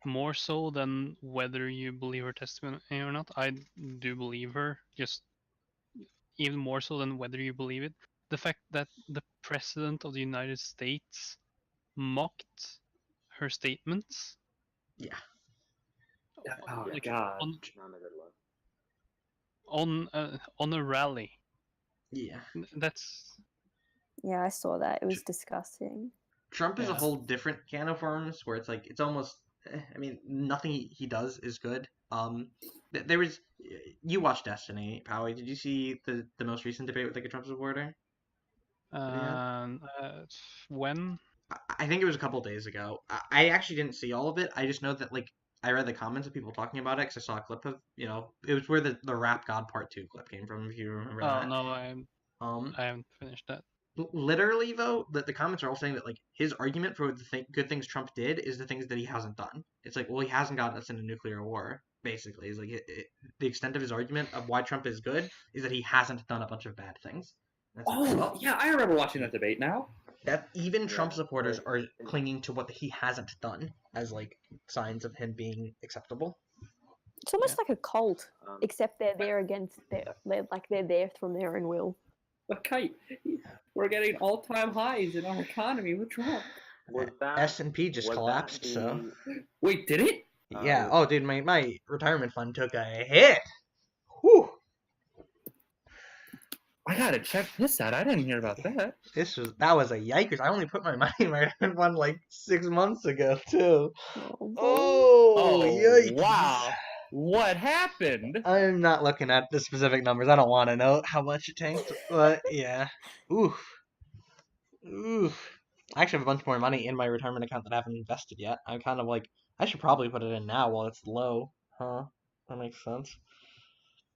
more so than whether you believe her testimony or not, I do believe her. Just even more so than whether you believe it, the fact that the president of the United States mocked her statements. Yeah. Oh, like God. Not a good look. on a rally. Yeah. That's Yeah, I saw that. It was disgusting. Trump is a Yeah. whole different can of worms where it's like, it's almost, I mean, nothing he does is good. There was, you watched Destiny, Powie. Did you see the most recent debate with like a Trump supporter? when I think it was a couple days ago. I actually didn't see all of it. I just know that like I read the comments of people talking about it because I saw a clip of, it was where the Rap God Part 2 clip came from, if you remember that. no, I haven't finished that. Literally though, the comments are all saying that like his argument for the good things Trump did is the things that he hasn't done. It's like, well, he hasn't gotten us into nuclear war. Basically, is like the extent of his argument of why Trump is good is that he hasn't done a bunch of bad things. That's Oh, yeah, I remember watching that debate now. that even Trump Yeah, supporters but- are clinging to what he hasn't done as like signs of him being acceptable. It's almost like a cult, Um, except they're there against they're there from their own will. But Kite, we're getting all-time highs in our economy with Trump. was that S&P just was that collapsed, so the- Wait, did it? yeah. Oh, dude, my retirement fund took a hit. Whew. I gotta check this out. I didn't hear about that. That was a yikers. I only put my money in my retirement fund like 6 months ago too. Oh, yikes. Wow. What happened? I'm not looking at the specific numbers. I don't want to know how much it tanked, but yeah. Oof. I actually have a bunch more money in my retirement account that I haven't invested yet. I'm kind of like, I should probably put it in now while it's low. Huh? That makes sense.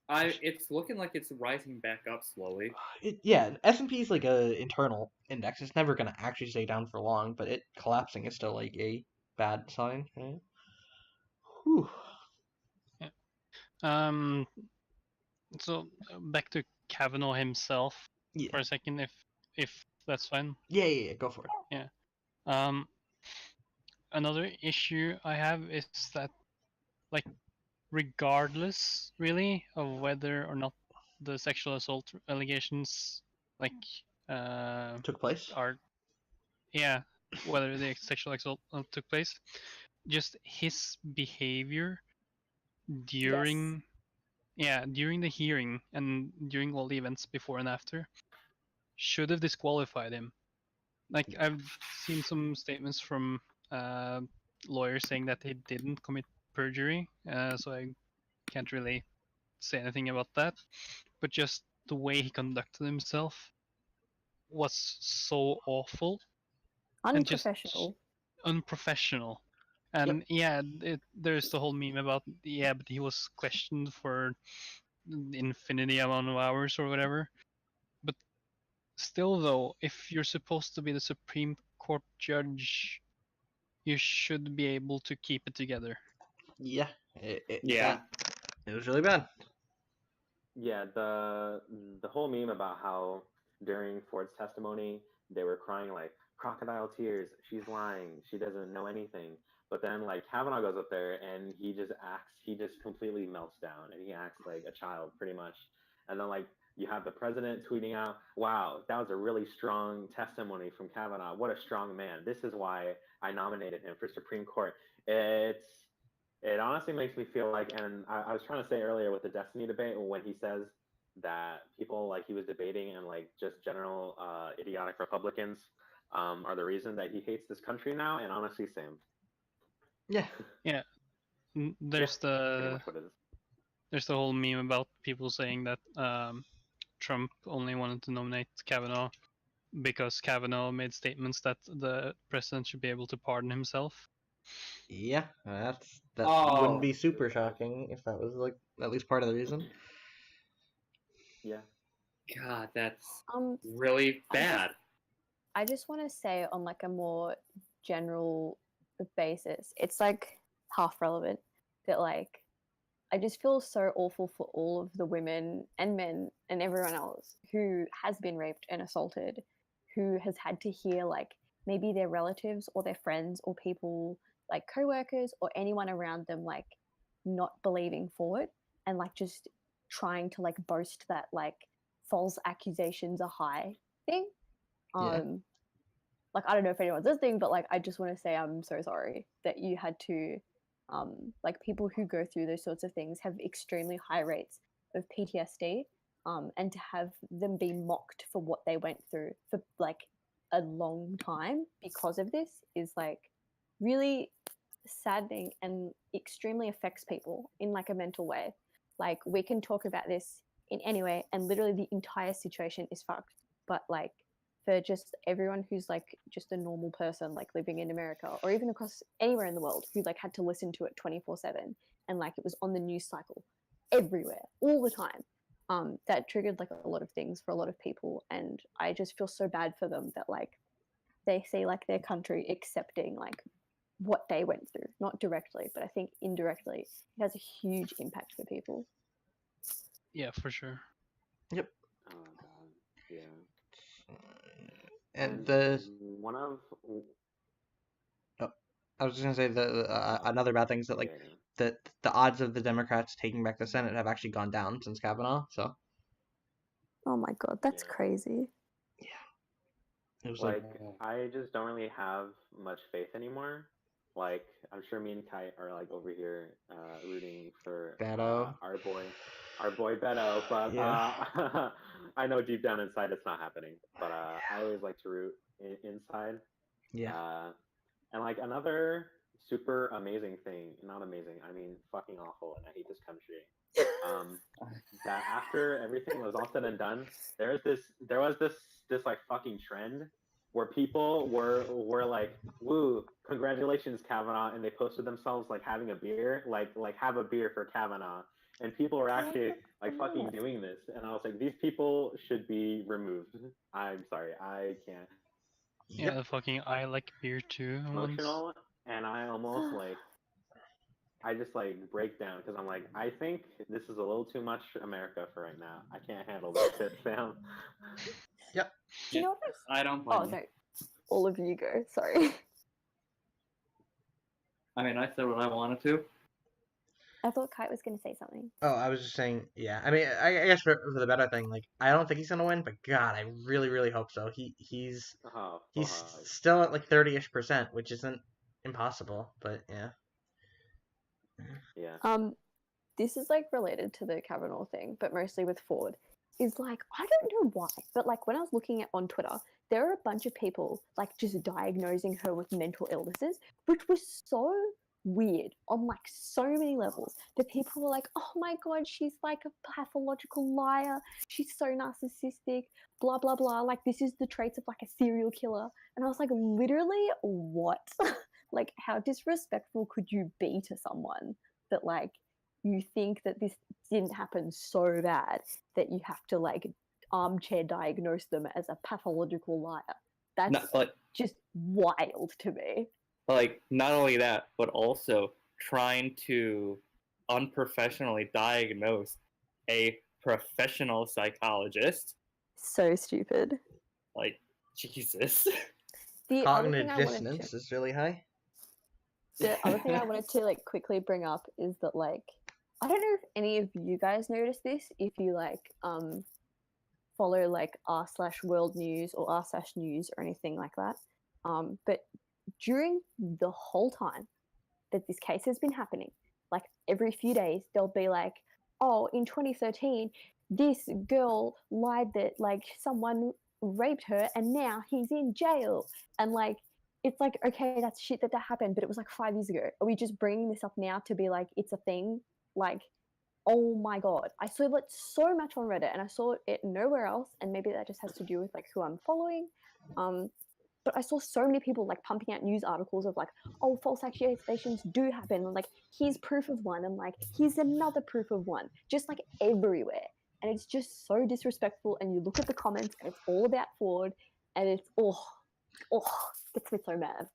It's looking like it's rising back up slowly. S&P is like a internal index. It's never gonna actually stay down for long, but it collapsing is still like a bad sign, right? Whew. So back to Kavanaugh himself Yeah. for a second, if that's fine. Yeah, go for it. Another issue I have is that, like, regardless, really, of whether or not the sexual assault allegations, like, Took place? whether the sexual assault took place, just his behavior during the hearing and during all the events before and after should have disqualified him. Like, I've seen some statements from lawyers saying that he didn't commit perjury, so I can't really say anything about that. But just the way he conducted himself was so awful. Unprofessional. Unprofessional. And there's the whole meme about, but he was questioned for infinity amount of hours or whatever. But still, though, if you're supposed to be the Supreme Court judge, you should be able to keep it together. Yeah. Yeah. It was really bad. Yeah, the whole meme about how during Ford's testimony they were crying like crocodile tears. She's lying. She doesn't know anything. But then like Kavanaugh goes up there and he just completely melts down and he acts like a child pretty much. And then like you have the president tweeting out, "Wow, that was a really strong testimony from Kavanaugh. What a strong man. This is why I nominated him for Supreme Court." It honestly makes me feel like, and I was trying to say earlier with the Destiny debate when he says that people like he was debating and like just general idiotic Republicans are the reason that he hates this country now, and honestly, same. Yeah. There's pretty much what it is. there's the whole meme about people saying that Trump only wanted to nominate Kavanaugh because Kavanaugh made statements that the president should be able to pardon himself. Yeah, that Oh. wouldn't be super shocking if that was like at least part of the reason. Yeah. God, that's I really just- bad. I just want to say on like a more general basis, it's like half relevant that like I just feel so awful for all of the women and men and everyone else who has been raped and assaulted, who has had to hear like maybe their relatives or their friends or people like co-workers or anyone around them like not believing for it and like just trying to like boast that like false accusations are high thing. Yeah. Like I don't know if anyone's listening, but like I just want to say I'm so sorry that you had to like people who go through those sorts of things have extremely high rates of PTSD, and to have them be mocked for what they went through for like a long time because of this is like really saddening and extremely affects people in like a mental way. Like we can talk about this in any way and literally the entire situation is fucked, but like for just everyone who's like just a normal person like living in America or even across anywhere in the world who like had to listen to it 24/7 and like it was on the news cycle everywhere all the time, that triggered like a lot of things for a lot of people, and I just feel so bad for them that like they see like their country accepting like what they went through, not directly but I think indirectly it has a huge impact for people. Yeah, for sure. Oh god. Yeah. And the one of I was just gonna say another bad thing is that like the odds of the Democrats taking back the Senate have actually gone down since Kavanaugh. So Oh my god, that's Yeah. crazy. it was like I just don't really have much faith anymore. Like I'm sure me and Kite are like over here rooting for Beto. our boy Beto, but Yeah. I know deep down inside it's not happening. But I always like to root inside. Yeah. And like another super amazing thing, not amazing, I mean fucking awful, and I hate this country. That after everything was all said and done, there was this like fucking trend where people were like, "Woo, congratulations, Kavanaugh," and they posted themselves like having a beer, like have a beer for Kavanaugh, and people were actually like fucking doing this, and I was like, these people should be removed. I'm sorry, I can't. Yeah, the fucking I like beer too. Emotional, and I almost like I just like break down because I'm like, I think this is a little too much America for right now. I can't handle this shit, fam. Yep. Do you know what I don't Oh, blame you. sorry. All of you go. Sorry. I mean, I said what I wanted to. I thought Kite was going to say something. Oh, I was just saying, yeah. I mean, I guess for the better thing, like I don't think he's gonna win, but God, I really, really hope so. He's still at like 30-ish%, which isn't impossible, but yeah. Yeah. This is like related to the Kavanaugh thing, but mostly with Ford. Is like I don't know why, but like when I was looking at on Twitter, there are a bunch of people like just diagnosing her with mental illnesses, which was so weird on like so many levels. The people were like, "Oh my god, she's like a pathological liar. She's so narcissistic. Blah blah blah. Like this is the traits of like a serial killer." And I was like, literally, what? Like, how disrespectful could you be to someone that like you think that this didn't happen so bad that you have to like armchair diagnose them as a pathological liar? That's just wild to me. Like, not only that, but also trying to unprofessionally diagnose a professional psychologist. So stupid. Like, Jesus. The cognitive dissonance is really high. The other thing I wanted to like quickly bring up is that like I don't know if any of you guys notice this if you like follow like r/world news or r/news or anything like that. But during the whole time that this case has been happening, like every few days they'll be like, oh, in 2013 this girl lied that like someone raped her and now he's in jail, and like it's like, okay, that's shit that happened, but it was like 5 years ago. Are we just bringing this up now to be like it's a thing? Like oh my god, I saw it so much on Reddit and I saw it nowhere else, and maybe that just has to do with like who I'm following. But I saw so many people like pumping out news articles of like, oh, false accusations do happen, and like here's proof of one, and like here's another proof of one, just like everywhere. And it's just so disrespectful. And you look at the comments and it's all about fraud, and it's gets me so mad.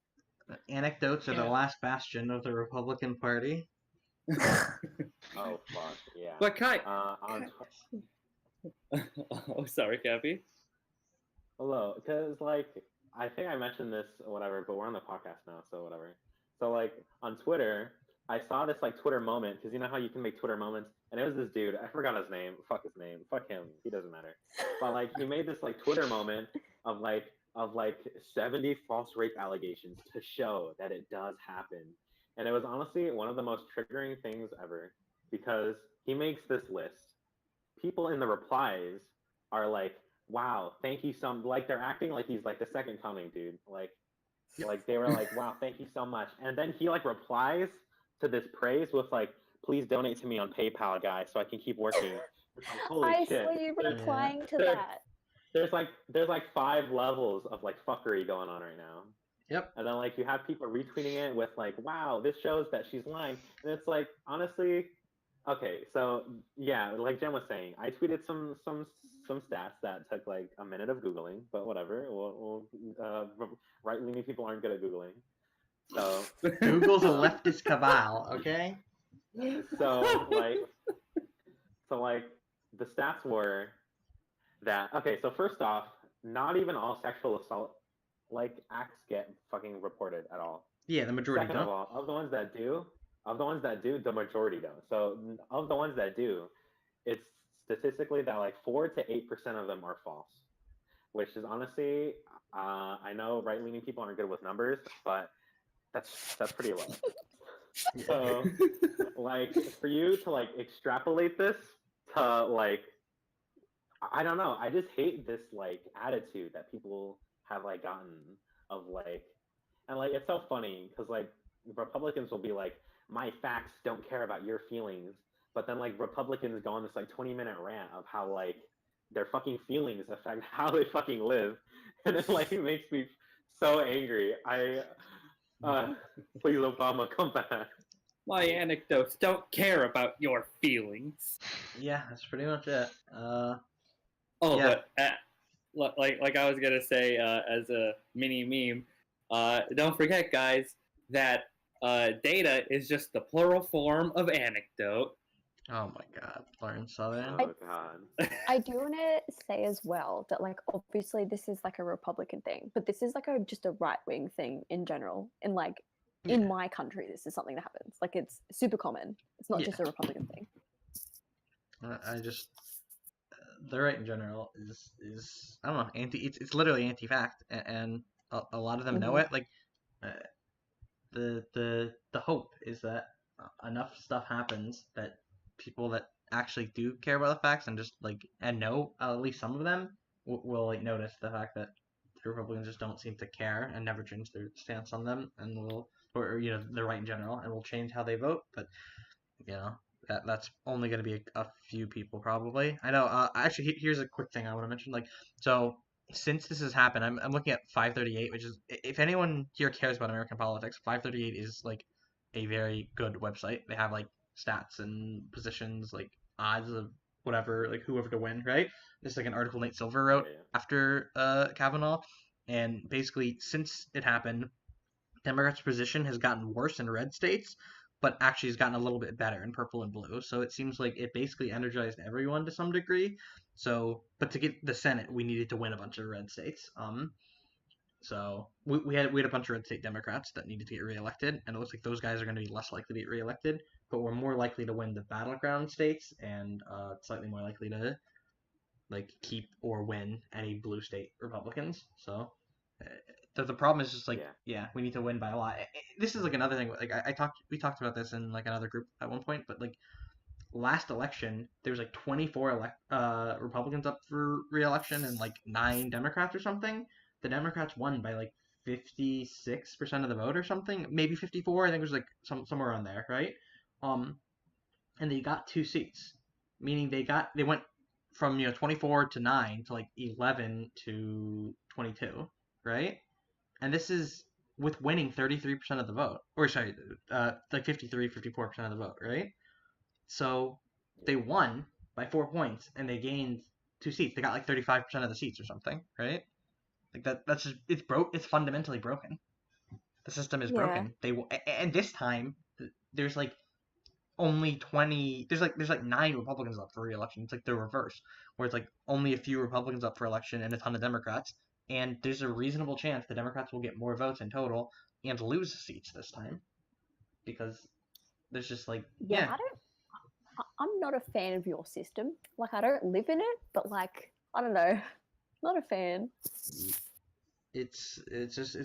Anecdotes are the Yeah. last bastion of the Republican Party. Oh fuck, yeah. But Kite. On Oh, sorry, Cappy. Hello, because like I think I mentioned this or whatever, but we're on the podcast now, so whatever. So like on Twitter, I saw this like Twitter moment, because you know how you can make Twitter moments, and it was this dude. I forgot his name. Fuck his name. Fuck him. He doesn't matter. But like he made this like Twitter moment of like 70 false rape allegations to show that it does happen, and it was honestly one of the most triggering things ever, because he makes this list. People in the replies are like, wow, thank you so, like they're acting like he's like the second coming, dude. Like they were like, wow, thank you so much. And then he like replies to this praise with like, please donate to me on PayPal, guys, so I can keep working. Holy I shit. saw you replying to There- that. There's like 5 levels of like fuckery going on right now. Yep. And then like you have people retweeting it with like, wow, this shows that she's lying. And it's like, honestly, okay, so yeah, like Jen was saying, I tweeted some stats that took like a minute of Googling, but whatever. Right-leaning people aren't good at Googling. So Google's a leftist cabal, okay? so like the stats were that, okay, so first off, not even all sexual assault like acts get fucking reported at all. Yeah, the majority Second of don't. all, of the ones that do, the majority don't. So of the ones that do, it's statistically that like 4 to 8% of them are false, which is honestly, I know right-leaning people aren't good with numbers, but that's pretty low. So like for you to like extrapolate this to like, I don't know, I just hate this like attitude that people have like gotten of like, and like it's so funny because like Republicans will be like, my facts don't care about your feelings, but then like Republicans go on this like 20-minute rant of how like their fucking feelings affect how they fucking live, and it like it makes me so angry. Please Obama, come back. My anecdotes don't care about your feelings. Yeah, that's pretty much it. Oh, Yeah. but like I was gonna say as a mini meme, don't forget, guys, that data is just the plural form of anecdote. Oh my god, Lauren Southern. Oh god. I do want to say as well that like obviously this is like a Republican thing, but this is like just a right-wing thing in general. In like in my country, this is something that happens. Like it's super common. It's not Yeah. just a Republican thing. I just the right in general is I don't know, it's literally anti-fact, and a lot of them know it. Like the hope is that enough stuff happens that people that actually do care about the facts and just like and know at least some of them will like notice the fact that the Republicans just don't seem to care and never change their stance on them, and will or you know the right in general, and will change how they vote. But you know that's only going to be a few people probably. I know. Actually, here's a quick thing I want to mention. Like, so since this has happened, I'm looking at 538, which is, if anyone here cares about American politics, 538 is like a very good website. They have like stats and positions, like odds of whatever, like whoever to win, right? This is like an article Nate Silver wrote after Kavanaugh, and basically since it happened, Democrats' position has gotten worse in red states, but actually has gotten a little bit better in purple and blue. So it seems like it basically energized everyone to some degree. So, but to get the Senate, we needed to win a bunch of red states. So we had a bunch of red state Democrats that needed to get reelected, and it looks like those guys are going to be less likely to get reelected, but we're more likely to win the battleground states, and slightly more likely to like keep or win any blue state Republicans. So the problem is just like we need to win by a lot. This is like another thing. Like we talked about this in like another group at one point, but like last election there was like 24 Republicans up for re-election and like 9 Democrats or something. The Democrats won by like 56% of the vote or something, maybe 54. I think it was like somewhere around there, right? and they got 2 seats, meaning they went from 24 to 9 to like 11 to 22, right? And this is with winning 33% of the vote, or sorry, like 54% of the vote, right? So they won by 4 points, and they gained 2 seats. They got like 35% of the seats or something, right? Like that's just it's fundamentally broken. The system is broken. And this time there's like only 20. There's like 9 Republicans up for re-election. It's like the reverse, where it's like only a few Republicans up for election and a ton of Democrats. And there's a reasonable chance the Democrats will get more votes in total and lose seats this time, because there's just like I'm not a fan of your system. Like, I don't live in it, but like, I don't know, not a fan. It's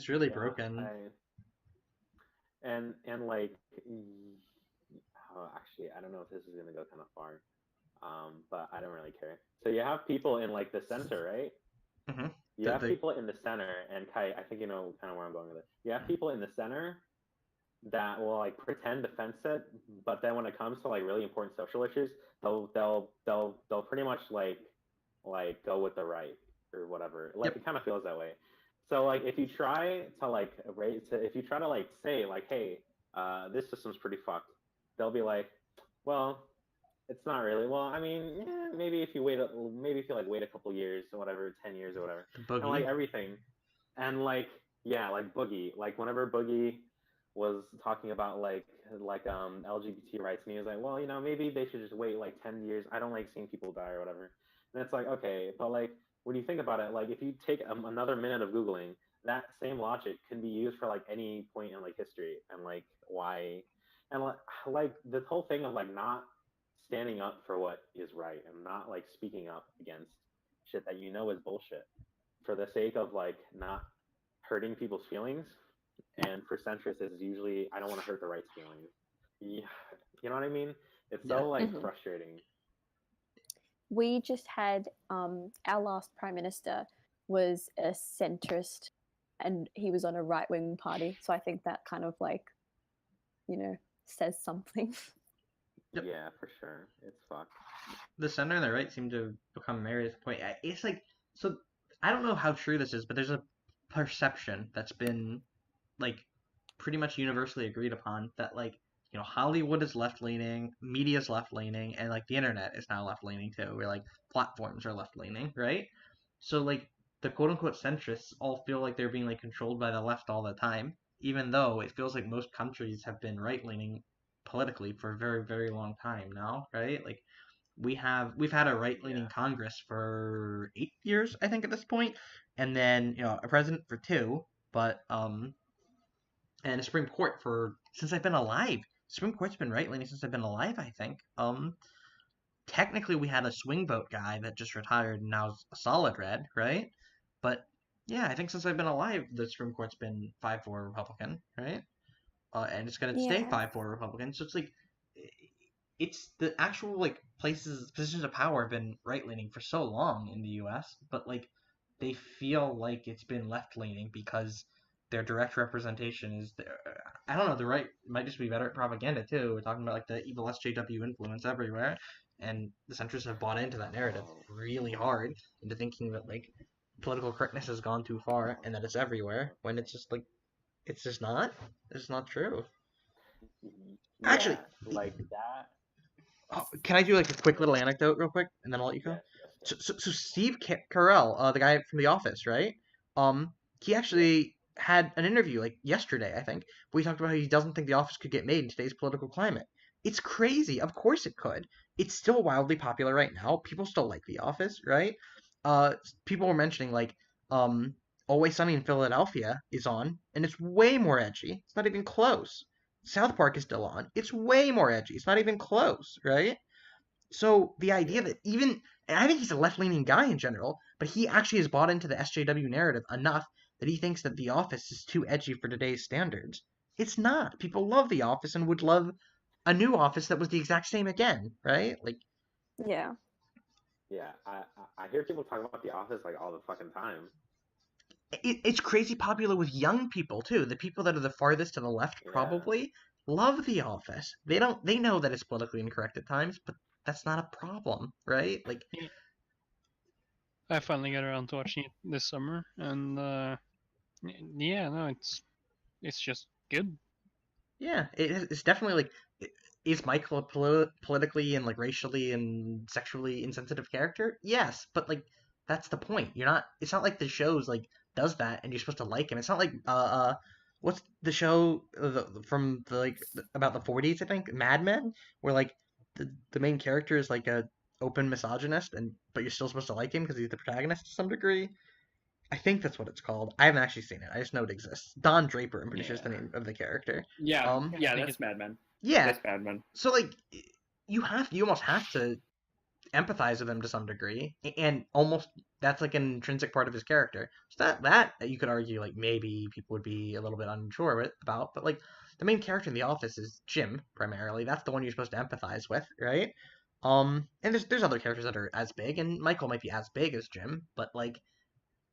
really broken. And like, actually, I don't know if this is gonna go kind of far, but I don't really care. So you have people in like the center, right? Mm-hmm. You have people in the center, and Kite, I think you know kind of where I'm going with it. You have people in the center that will like pretend to fence it, but then when it comes to like really important social issues, they'll pretty much like go with the right or whatever. Like It kind of feels that way. So like if you try to like say like, hey, this system's pretty fucked, they'll be like, well, it's not really. Well, I mean, yeah, maybe if you wait a couple years or whatever, 10 years or whatever, and like everything, and like like Boogie, like whenever Boogie was talking about like LGBT rights, and he was like, well, maybe they should just wait like 10 years. I don't like seeing people die or whatever. And it's like, okay, but like when you think about it, like if you take another minute of Googling, that same logic can be used for like any point in like history, and like why, and like this whole thing of like not standing up for what is right and not like speaking up against shit that is bullshit for the sake of like not hurting people's feelings. And for centrists, it's usually, I don't want to hurt the right's feelings. Yeah, you know what I mean? It's so like frustrating. We just had our last prime minister was a centrist, and he was on a right-wing party. So I think that kind of like, says something. Yep. Yeah, for sure. It's fucked. The center and the right seem to become married at this point. It's like, so I don't know how true this is, but there's a perception that's been like pretty much universally agreed upon that like, Hollywood is left-leaning, media is left-leaning, and like the internet is now left-leaning too, where like platforms are left-leaning, right? So like the quote-unquote centrists all feel like they're being like controlled by the left all the time, even though it feels like most countries have been right-leaning politically for a very, very long time now, right? Like we've had a right-leaning Congress for 8 years, I think, at this point, and then a president for 2, but and a Supreme Court since I've been alive. Supreme Court's been right-leaning since I've been alive, I think. Technically we had a swing vote guy that just retired and now is a solid red, right? But yeah, I think since I've been alive, the Supreme Court's been 5-4 Republican, right? And it's going to stay 5-4 Republican. So it's like, it's the actual like positions of power have been right-leaning for so long in the U.S., but like they feel like it's been left-leaning because their direct representation is there. I don't know, the right might just be better at propaganda too. We're talking about like the evil SJW influence everywhere, and the centrists have bought into that narrative really hard, into thinking that like political correctness has gone too far and that it's everywhere, when it's just like, it's just not. It's not true. Yeah, actually, like that. Can I do like a quick little anecdote real quick, and then I'll let you go? Yes. So Steve Carell, the guy from The Office, right? He actually had an interview like yesterday, I think, where he talked about how he doesn't think The Office could get made in today's political climate. It's crazy. Of course it could. It's still wildly popular right now. People still like The Office, right? People were mentioning like Always Sunny in Philadelphia is on, and it's way more edgy. It's not even close. South Park is still on. It's way more edgy. It's not even close, right? So the idea that and I think he's a left-leaning guy in general, but he actually has bought into the SJW narrative enough that he thinks that The Office is too edgy for today's standards. It's not. People love The Office and would love a new Office that was the exact same again, right? Like, yeah. Yeah, I hear people talk about The Office like all the fucking time. It's crazy popular with young people too. The people that are the farthest to the left, probably, love The Office. They know that it's politically incorrect at times, but that's not a problem, right? Like, I finally got around to watching it this summer, and yeah, no, it's just good. yeah, it's definitely like, is Michael a politically and like racially and sexually insensitive character? Yes, but like that's the point. It's not like the show's like does that and you're supposed to like him. It's not like what's the show from the like about the 40s, I think, Mad Men, where like the main character is like a open misogynist and but you're still supposed to like him because he's the protagonist to some degree. I think that's what it's called. I haven't actually seen it. I just know it exists. Don Draper, I'm pretty sure is the name of the character. Yeah, Um, I yeah, think that's Mad Men. yeah. That's Mad Men. So like you almost have to empathize with him to some degree, and almost that's like an intrinsic part of his character. So that you could argue like maybe people would be a little bit unsure about, but like the main character in The Office is Jim primarily. That's the one you're supposed to empathize with, right? And there's other characters that are as big, and Michael might be as big as Jim, but like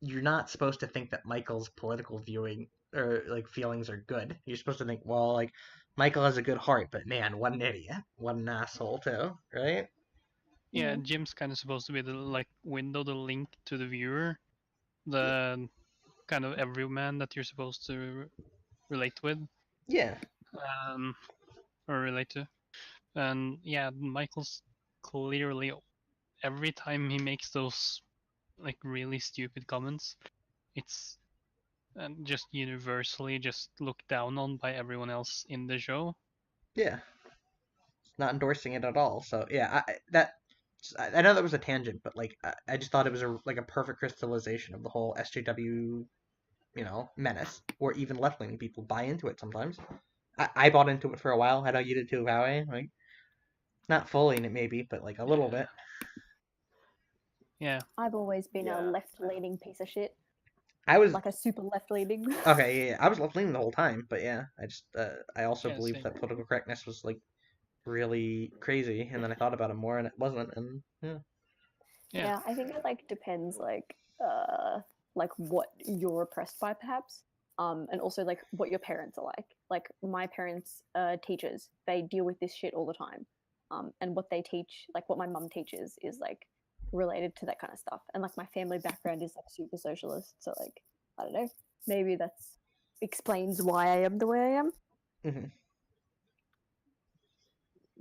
you're not supposed to think that Michael's political viewing or like feelings are good. You're supposed to think, well, like Michael has a good heart, but man, what an idiot, what an asshole too, right? Yeah, Jim's kind of supposed to be the like window, the link to the viewer, the kind of everyman that you're supposed to relate with, Yeah, or relate to. And yeah, Michael's clearly every time he makes those like really stupid comments, it's just universally just looked down on by everyone else in the show. yeah, not endorsing it at all. So yeah, I know that was a tangent, but like I just thought it was like a perfect crystallization of the whole SJW, menace, or even left leaning people buy into it sometimes. I bought into it for a while. I know you did too, Powie. Like not fully in it maybe, but like a little bit. Yeah. I've always been a Yeah. left-leaning piece of shit, I was like a super left-leaning. okay. Yeah, I was left leaning the whole time, but yeah, I also Yeah, believed same. that political correctness was like really crazy, and then I thought about it more, and it wasn't, and yeah. Yeah. I think it like depends like what you're oppressed by perhaps. And also like what your parents are like. Like my parents are teachers. They deal with this shit all the time. And what they teach, like what my mum teaches is like related to that kind of stuff. And like my family background is like super socialist. So like I don't know. Maybe that's explains why I am the way I am. Mm-hmm.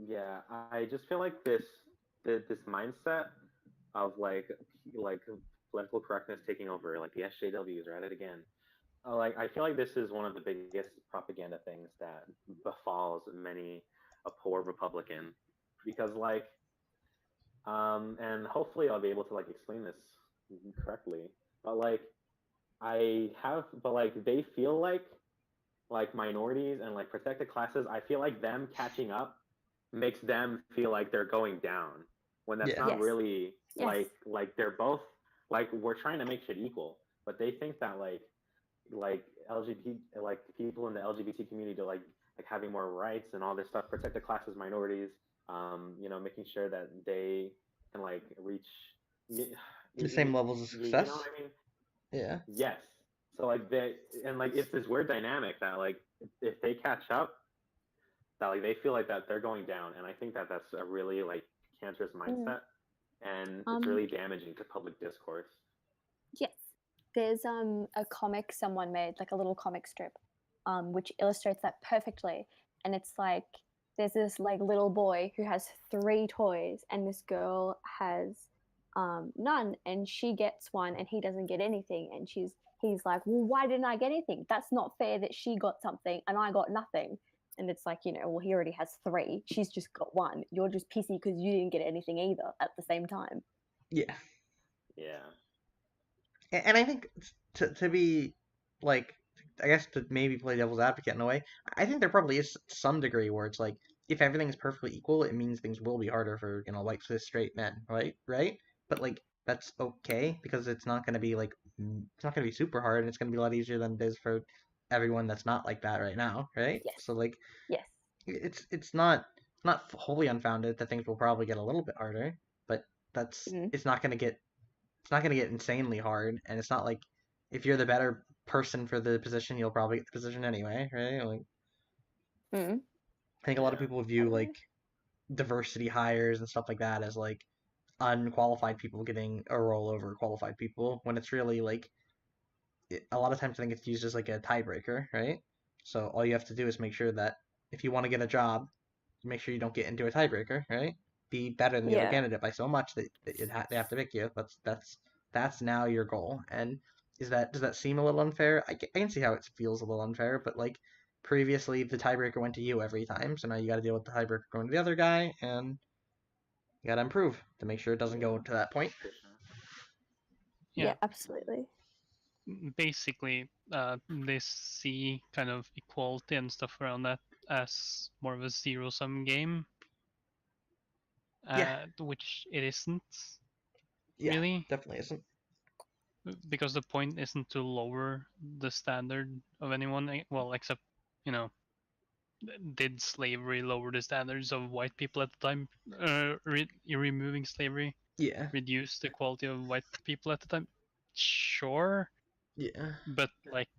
Yeah, I just feel like this mindset of like political correctness taking over, like the SJWs are at it again. Like I feel like this is one of the biggest propaganda things that befalls many a poor Republican, because like, and hopefully I'll be able to like explain this correctly, but like but like they feel like minorities and like protected classes. I feel like them catching up makes them feel like they're going down when that's Yeah. not Yes. really Yes. like they're both like we're trying to make shit equal, but they think that like LGBT like people in the LGBT community are like having more rights and all this stuff, protected classes, minorities, making sure that they can like reach The same levels of you success. know what I mean? Yeah. Yes. So like it's this weird dynamic that like if they catch up, that like they feel like that they're going down, and I think that that's a really like cancerous mindset, and it's really damaging to public discourse. Yes. There's a comic someone made, like a little comic strip, which illustrates that perfectly. And it's like there's this like little boy who has 3 toys, and this girl has none, and she gets one, and he doesn't get anything. And he's like, well, why didn't I get anything? That's not fair that she got something and I got nothing. And it's like, well, he already has 3. She's just got 1. You're just pissy because you didn't get anything either at the same time. Yeah. Yeah. And I think to be like, I guess to maybe play devil's advocate in a way, I think there probably is some degree where it's like if everything is perfectly equal, it means things will be harder for white cis straight men, right? But like that's okay because it's not going to be like it's not going to be super hard, and it's going to be a lot easier than it is for everyone that's not like that right now, right? Yes. So like Yes. it's not wholly unfounded that things will probably get a little bit harder, but that's it's not going to get insanely hard, and it's not like if you're the better person for the position, you'll probably get the position anyway, right? Like, I think a lot of Yeah. people view like diversity hires and stuff like that as like unqualified people getting a role over qualified people, when it's really like a lot of times I think it's used as like a tiebreaker, right? So all you have to do is make sure that if you want to get a job, make sure you don't get into a tiebreaker, right? Be better than the other Yeah. candidate by so much that they have to pick you. That's now your goal. And does that seem a little unfair? I can see how it feels a little unfair, but like previously the tiebreaker went to you every time, so now you got to deal with the tiebreaker going to the other guy, and you got to improve to make sure it doesn't go to that point. For sure. Yeah, Yeah. absolutely. Basically, they see kind of equality and stuff around that as more of a zero-sum game, Yeah. which it isn't Yeah, really, definitely isn't. because the point isn't to lower the standard of anyone. Well, except, you know, did slavery lower the standards of white people at the time? Removing slavery Yeah. reduce the quality of white people at the time? Sure, Yeah. but like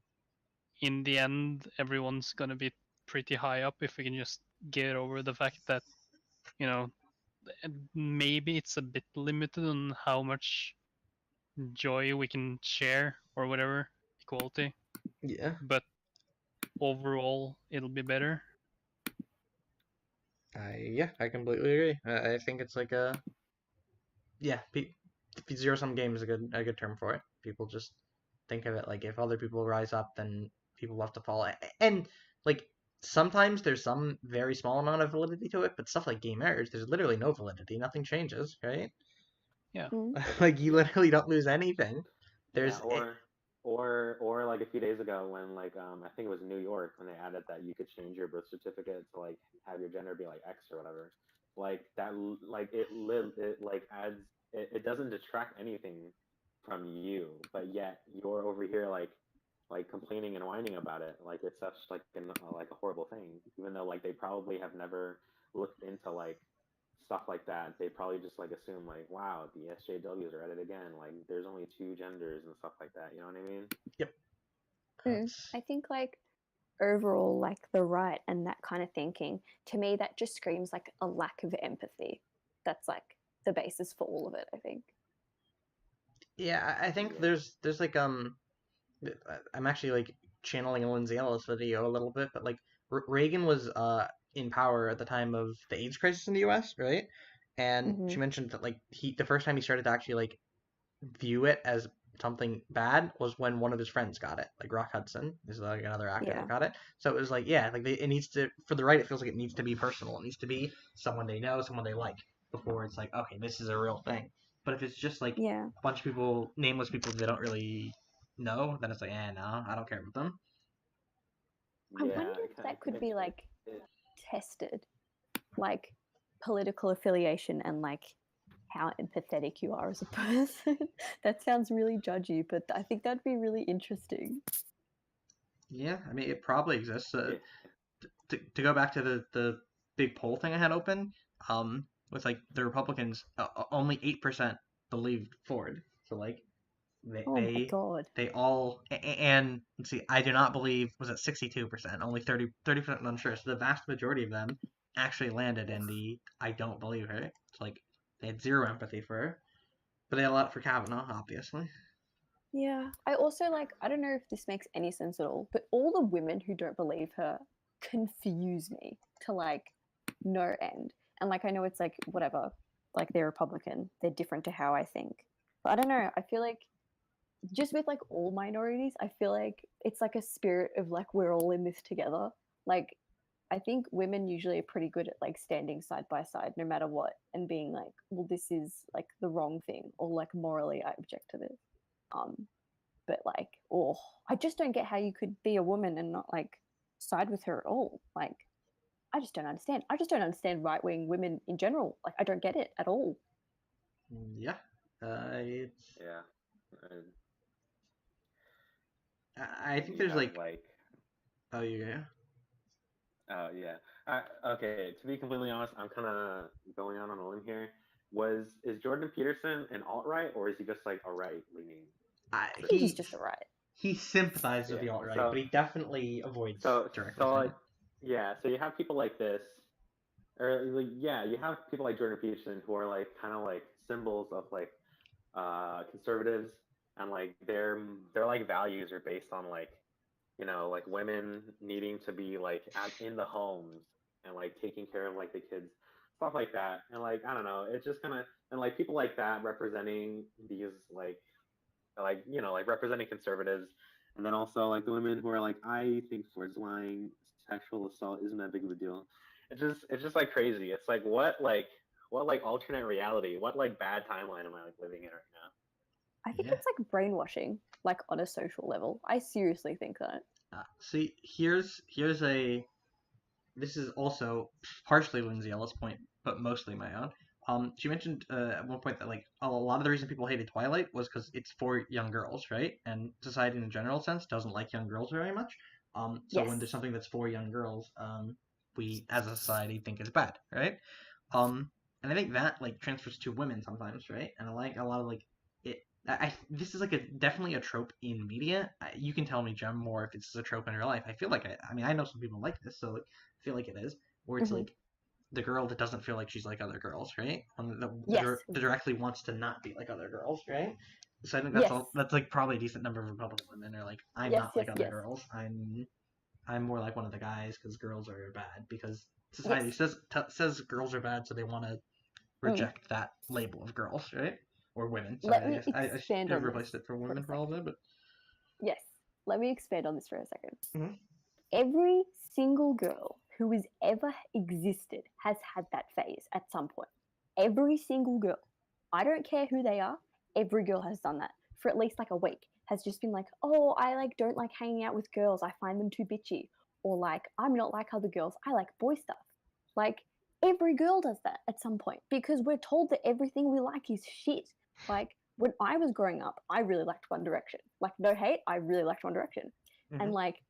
in the end, everyone's gonna be pretty high up if we can just get over the fact that, you know, maybe it's a bit limited on how much joy we can share or whatever, equality, Yeah. but overall it'll be better. I completely agree. I think it's like a zero sum game is a good term for it. People just think of it like if other people rise up, then people have to fall. And like sometimes there's some very small amount of validity to it, but stuff like gay marriage, there's literally no validity. Nothing changes, right? Yeah. Like you literally don't lose anything. There's Yeah, or like a few days ago when like I think it was New York when they added that you could change your birth certificate to like have your gender be like X or whatever. Like that, like it like adds it doesn't detract anything from you, but yet you're over here like complaining and whining about it. Like it's such like a horrible thing, even though like they probably have never looked into like stuff like that. They probably just like assume like, wow, the SJWs are at it again. Like there's only two genders and stuff like that. You know what I mean? yep. I think like overall, like the right and that kind of thinking, to me, that just screams like a lack of empathy. That's like the basis for all of it, I think. Yeah, I think Yeah. there's like I'm actually like channeling a Lindsay Ellis video a little bit, but like Reagan was in power at the time of the AIDS crisis in the U.S., right? And she mentioned that like the first time he started to actually like view it as something bad was when one of his friends got it, like Rock Hudson is like another actor Yeah. that got it. So it was like it needs to, for the right, it feels like it needs to be personal. It needs to be someone they know, someone they like, before it's like, okay, this is a real thing. But if it's just like Yeah. a bunch of people, nameless people they don't really know, then it's like, no, I don't care about them. I wonder if that could be like tested, like political affiliation and like how empathetic you are as a person. That sounds really judgy, but I think that'd be really interesting. Yeah, I mean, it probably exists. To go back to the big poll thing I had open, with like the Republicans, only 8% believed Ford. So like My God. they all, and let's see, I do not believe, was it 62%? Only 30% unsure. So the vast majority of them actually landed in the I don't believe her. It's like they had zero empathy for her, but they had a lot for Kavanaugh, obviously. Yeah. I also like, I don't know if this makes any sense at all, but all the women who don't believe her confuse me to like no end. And like, I know it's like, whatever, like they're Republican, they're different to how I think. But I don't know. I feel like just with like all minorities, I feel like it's like a spirit of like, we're all in this together. Like, I think women usually are pretty good at like standing side by side no matter what and being like, well, this is like the wrong thing, or like morally I object to this. But like, I just don't get how you could be a woman and not like side with her at all. Like, I just don't understand. I just don't understand right-wing women in general. Like, I don't get it at all. Yeah. It's, Yeah. I think there's like, oh yeah. Okay, to be completely honest, I'm kind of going out on a limb here. Is Jordan Peterson an alt-right, or is he just like a right-leaning? I think he's just a right. He sympathizes with the alt-right, but he definitely avoids direct listening. yeah, so you have people like this, or like, yeah, you have people like Jordan Peterson who are like kind of like symbols of like conservatives, and like their like values are based on like, you know, like women needing to be like in the homes and like taking care of like the kids, stuff like that. And like I don't know, it's just kind of, and like people like that representing these like you know, like representing conservatives, and then also like the women who are like, I think forged lying, sexual assault isn't that big of a deal. It's just like crazy. It's like what like alternate reality, what like bad timeline am I like living in right now? I think Yeah. it's like brainwashing, like on a social level. I seriously think that. See, here's a. This is also partially Lindsay Ellis' point, but mostly my own. She mentioned at one point that like a lot of the reason people hated Twilight was because it's for young girls, right? And society in a general sense doesn't like young girls very much. So when there's Yes. something that's for young girls, we as a society think it's bad, right? And I think that like transfers to women sometimes, right? And I like a lot of like it. This is like definitely a trope in media. You can tell me, Jem, more if it's a trope in real life. I feel like I mean I know some people like this, so like, I feel like it is where it's Mhm. like the girl that doesn't feel like she's like other girls, right? Yes. The directly wants to not be like other girls, right? So I think Yes. that's like probably a decent number of Republican women are like, I'm Yes, not like yes, other yes. girls. I'm more like one of the guys because girls are bad because society Yes. says girls are bad, so they want to reject that label of girls, right? Or women. Sorry, Let me I expand should have on replaced this it for for a women for all of second. it, but Yes. Let me expand on this for a second. Mhm. Every single girl who has ever existed has had that phase at some point. Every single girl. I don't care who they are. Every girl has done that for at least like a week. Has just been like, oh, I like don't like hanging out with girls. I find them too bitchy. Or like, I'm not like other girls. I like boy stuff. Like every girl does that at some point because we're told that everything we like is shit. Like when I was growing up, I really liked One Direction. Like no hate, I really liked One Direction. And Mhm. like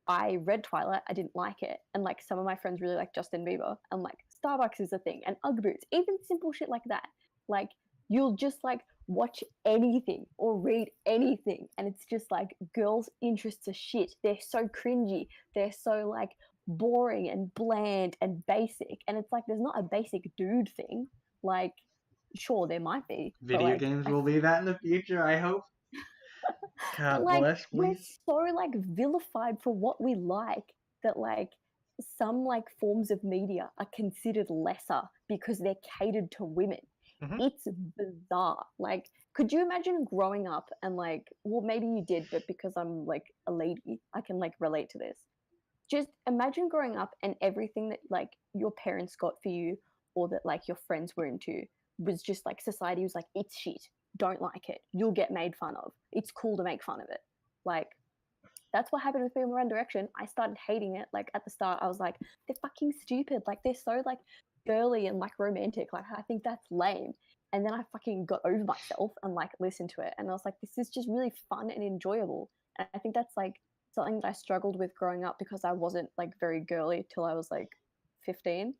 I read Twilight, I didn't like it. And like some of my friends really like Justin Bieber, and like Starbucks is a thing, and Ugg boots, even simple shit like that. Like you'll just like watch anything or read anything, and it's just like girls' interests are shit. They're so cringy. They're so like boring and bland and basic. And it's like there's not a basic dude thing. Like, sure, there might be, but Video like games will be that in the future, I hope. but God like bless, we're please. so like vilified for what we like that like some like forms of media are considered lesser because they're catered to women. Mhm. It's bizarre. Like could you imagine growing up and like, well maybe you did, but because I'm like a lady I can like relate to this. Just imagine growing up and everything that like your parents got for you or that like your friends were into was just like society was like, it's shit, don't like it, you'll get made fun of, it's cool to make fun of it. Like that's what happened with me in One Direction. I started hating it. Like at the start I was like, they're fucking stupid, like they're so like girly and like romantic, like I think that's lame. And then I fucking got over myself and like listened to it and I was like, this is just really fun and enjoyable. And I think that's like something that I struggled with growing up because I wasn't like very girly till I was like 15,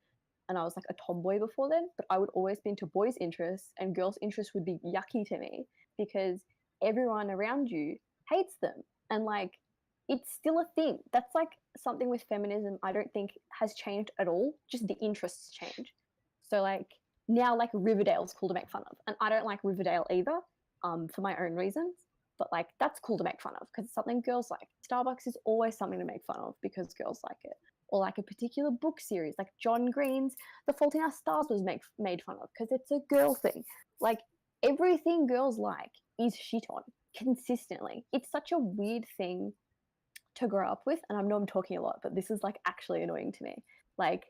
and I was like a tomboy before then, but I would always be into boys' interests and girls' interests would be yucky to me because everyone around you hates them. And like it's still a thing. That's like something with feminism I don't think has changed at all, just the interests change. So like now like Riverdale's cool to make fun of. And I don't like Riverdale either, for my own reasons. But like that's cool to make fun of because it's something girls like. Starbucks is always something to make fun of because girls like it. Or like a particular book series, like John Green's The Fault in Our Stars was made fun of because it's a girl thing. Like everything girls like is shit on consistently. It's such a weird thing to grow up with, and I know I'm talking a lot, but this is like actually annoying to me. Like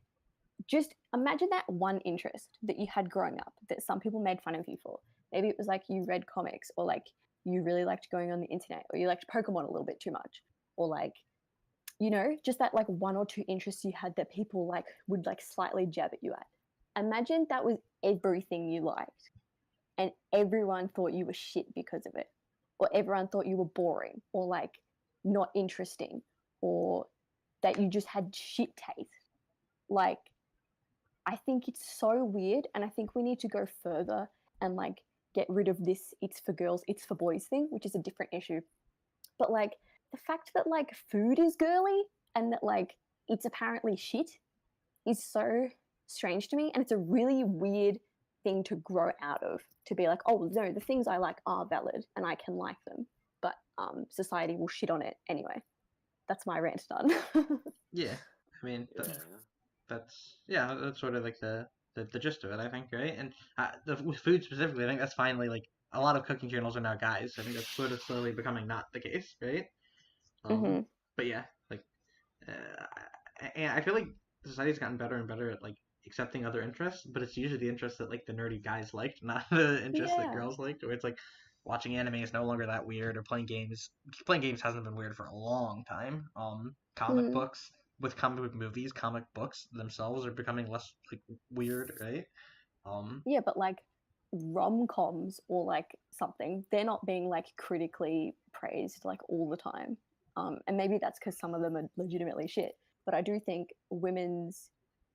just imagine that one interest that you had growing up that some people made fun of you for. Maybe it was like you read comics, or like you really liked going on the internet, or you liked Pokemon a little bit too much, or like, you know, just that like one or two interests you had that people like would like slightly jab at you at. Imagine that was everything you liked and everyone thought you were shit because of it, or everyone thought you were boring or like not interesting, or that you just had shit taste. Like I think it's so weird, and I think we need to go further and like get rid of this it's for girls, it's for boys thing, which is a different issue. But like the fact that like food is girly and that like it's apparently shit is so strange to me, and it's a really weird thing to grow out of, to be like, oh no, the things I like are valid and I can like them, but society will shit on it anyway. That's my rant done. Yeah, I mean, that's sort of like the gist of it, I think, right? And with food specifically, I think that's finally like a lot of cooking channels are now guys. I think that's sort of slowly becoming not the case, right? Mhm. But yeah, like, and I feel like society's gotten better and better at like accepting other interests, but it's usually the interests that like the nerdy guys liked, not the interests that Yeah. girls liked. Where it's like watching anime is no longer that weird, or playing games. Playing games hasn't been weird for a long time. Comic books with comic book movies, comic books themselves are becoming less like weird, right? Yeah, but like rom-coms or like something, they're not being like critically praised like all the time. And maybe that's because some of them are legitimately shit. But I do think women's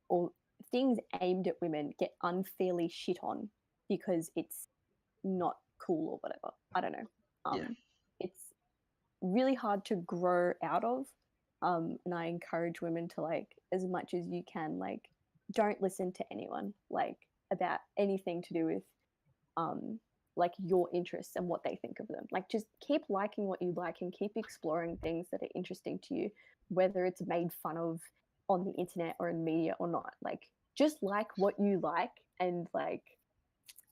or things aimed at women get unfairly shit on because it's not cool or whatever. I don't know. It's really hard to grow out of. And I encourage women to, like, as much as you can, like, don't listen to anyone, like, about anything to do with like your interests and what they think of them. Like, just keep liking what you like and keep exploring things that are interesting to you, whether it's made fun of on the internet or in media or not. Like, just like what you like, and like,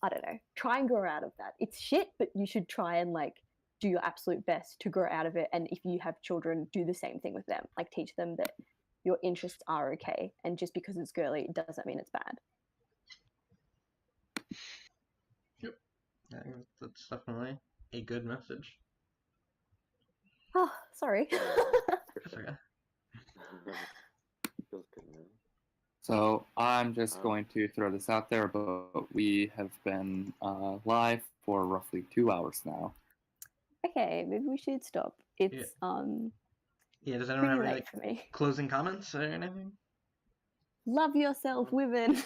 I don't know, try and grow out of that. It's shit, but you should try and like do your absolute best to grow out of it. And if you have children, do the same thing with them. Like, teach them that your interests are okay, and just because it's girly, it doesn't mean it's bad. I think that's definitely a good message. Oh, sorry. That's okay. Feels good, man. So I'm just going to throw this out there, but we have been live for roughly 2 hours now. Okay, maybe we should stop. It's Yeah, does anyone pretty have any late like for me. closing comments or anything? Love yourself, women.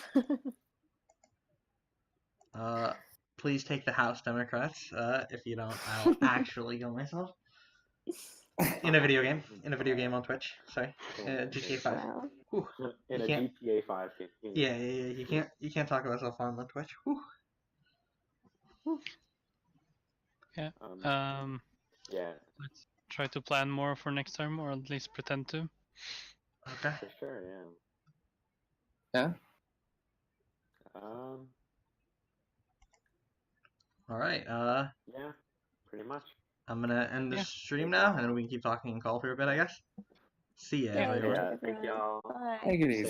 Please take the House Democrats. If you don't, I'll actually kill myself. In a video game. In a video game on Twitch. Sorry. GTA 5. Wow. Whew. In You a can't- GTA 5 game. Yeah. You can't talk about self-harm on Twitch. Whew. Yeah. Yeah, Let's try to plan more for next time, or at least pretend to. Okay. for sure, Yeah. All right. Yeah, pretty much. I'm gonna end the Yeah. stream now, and then we can keep talking and call for a bit, I guess. See ya, Yeah, everyone. Yeah, thank y'all. Bye. Take it easy.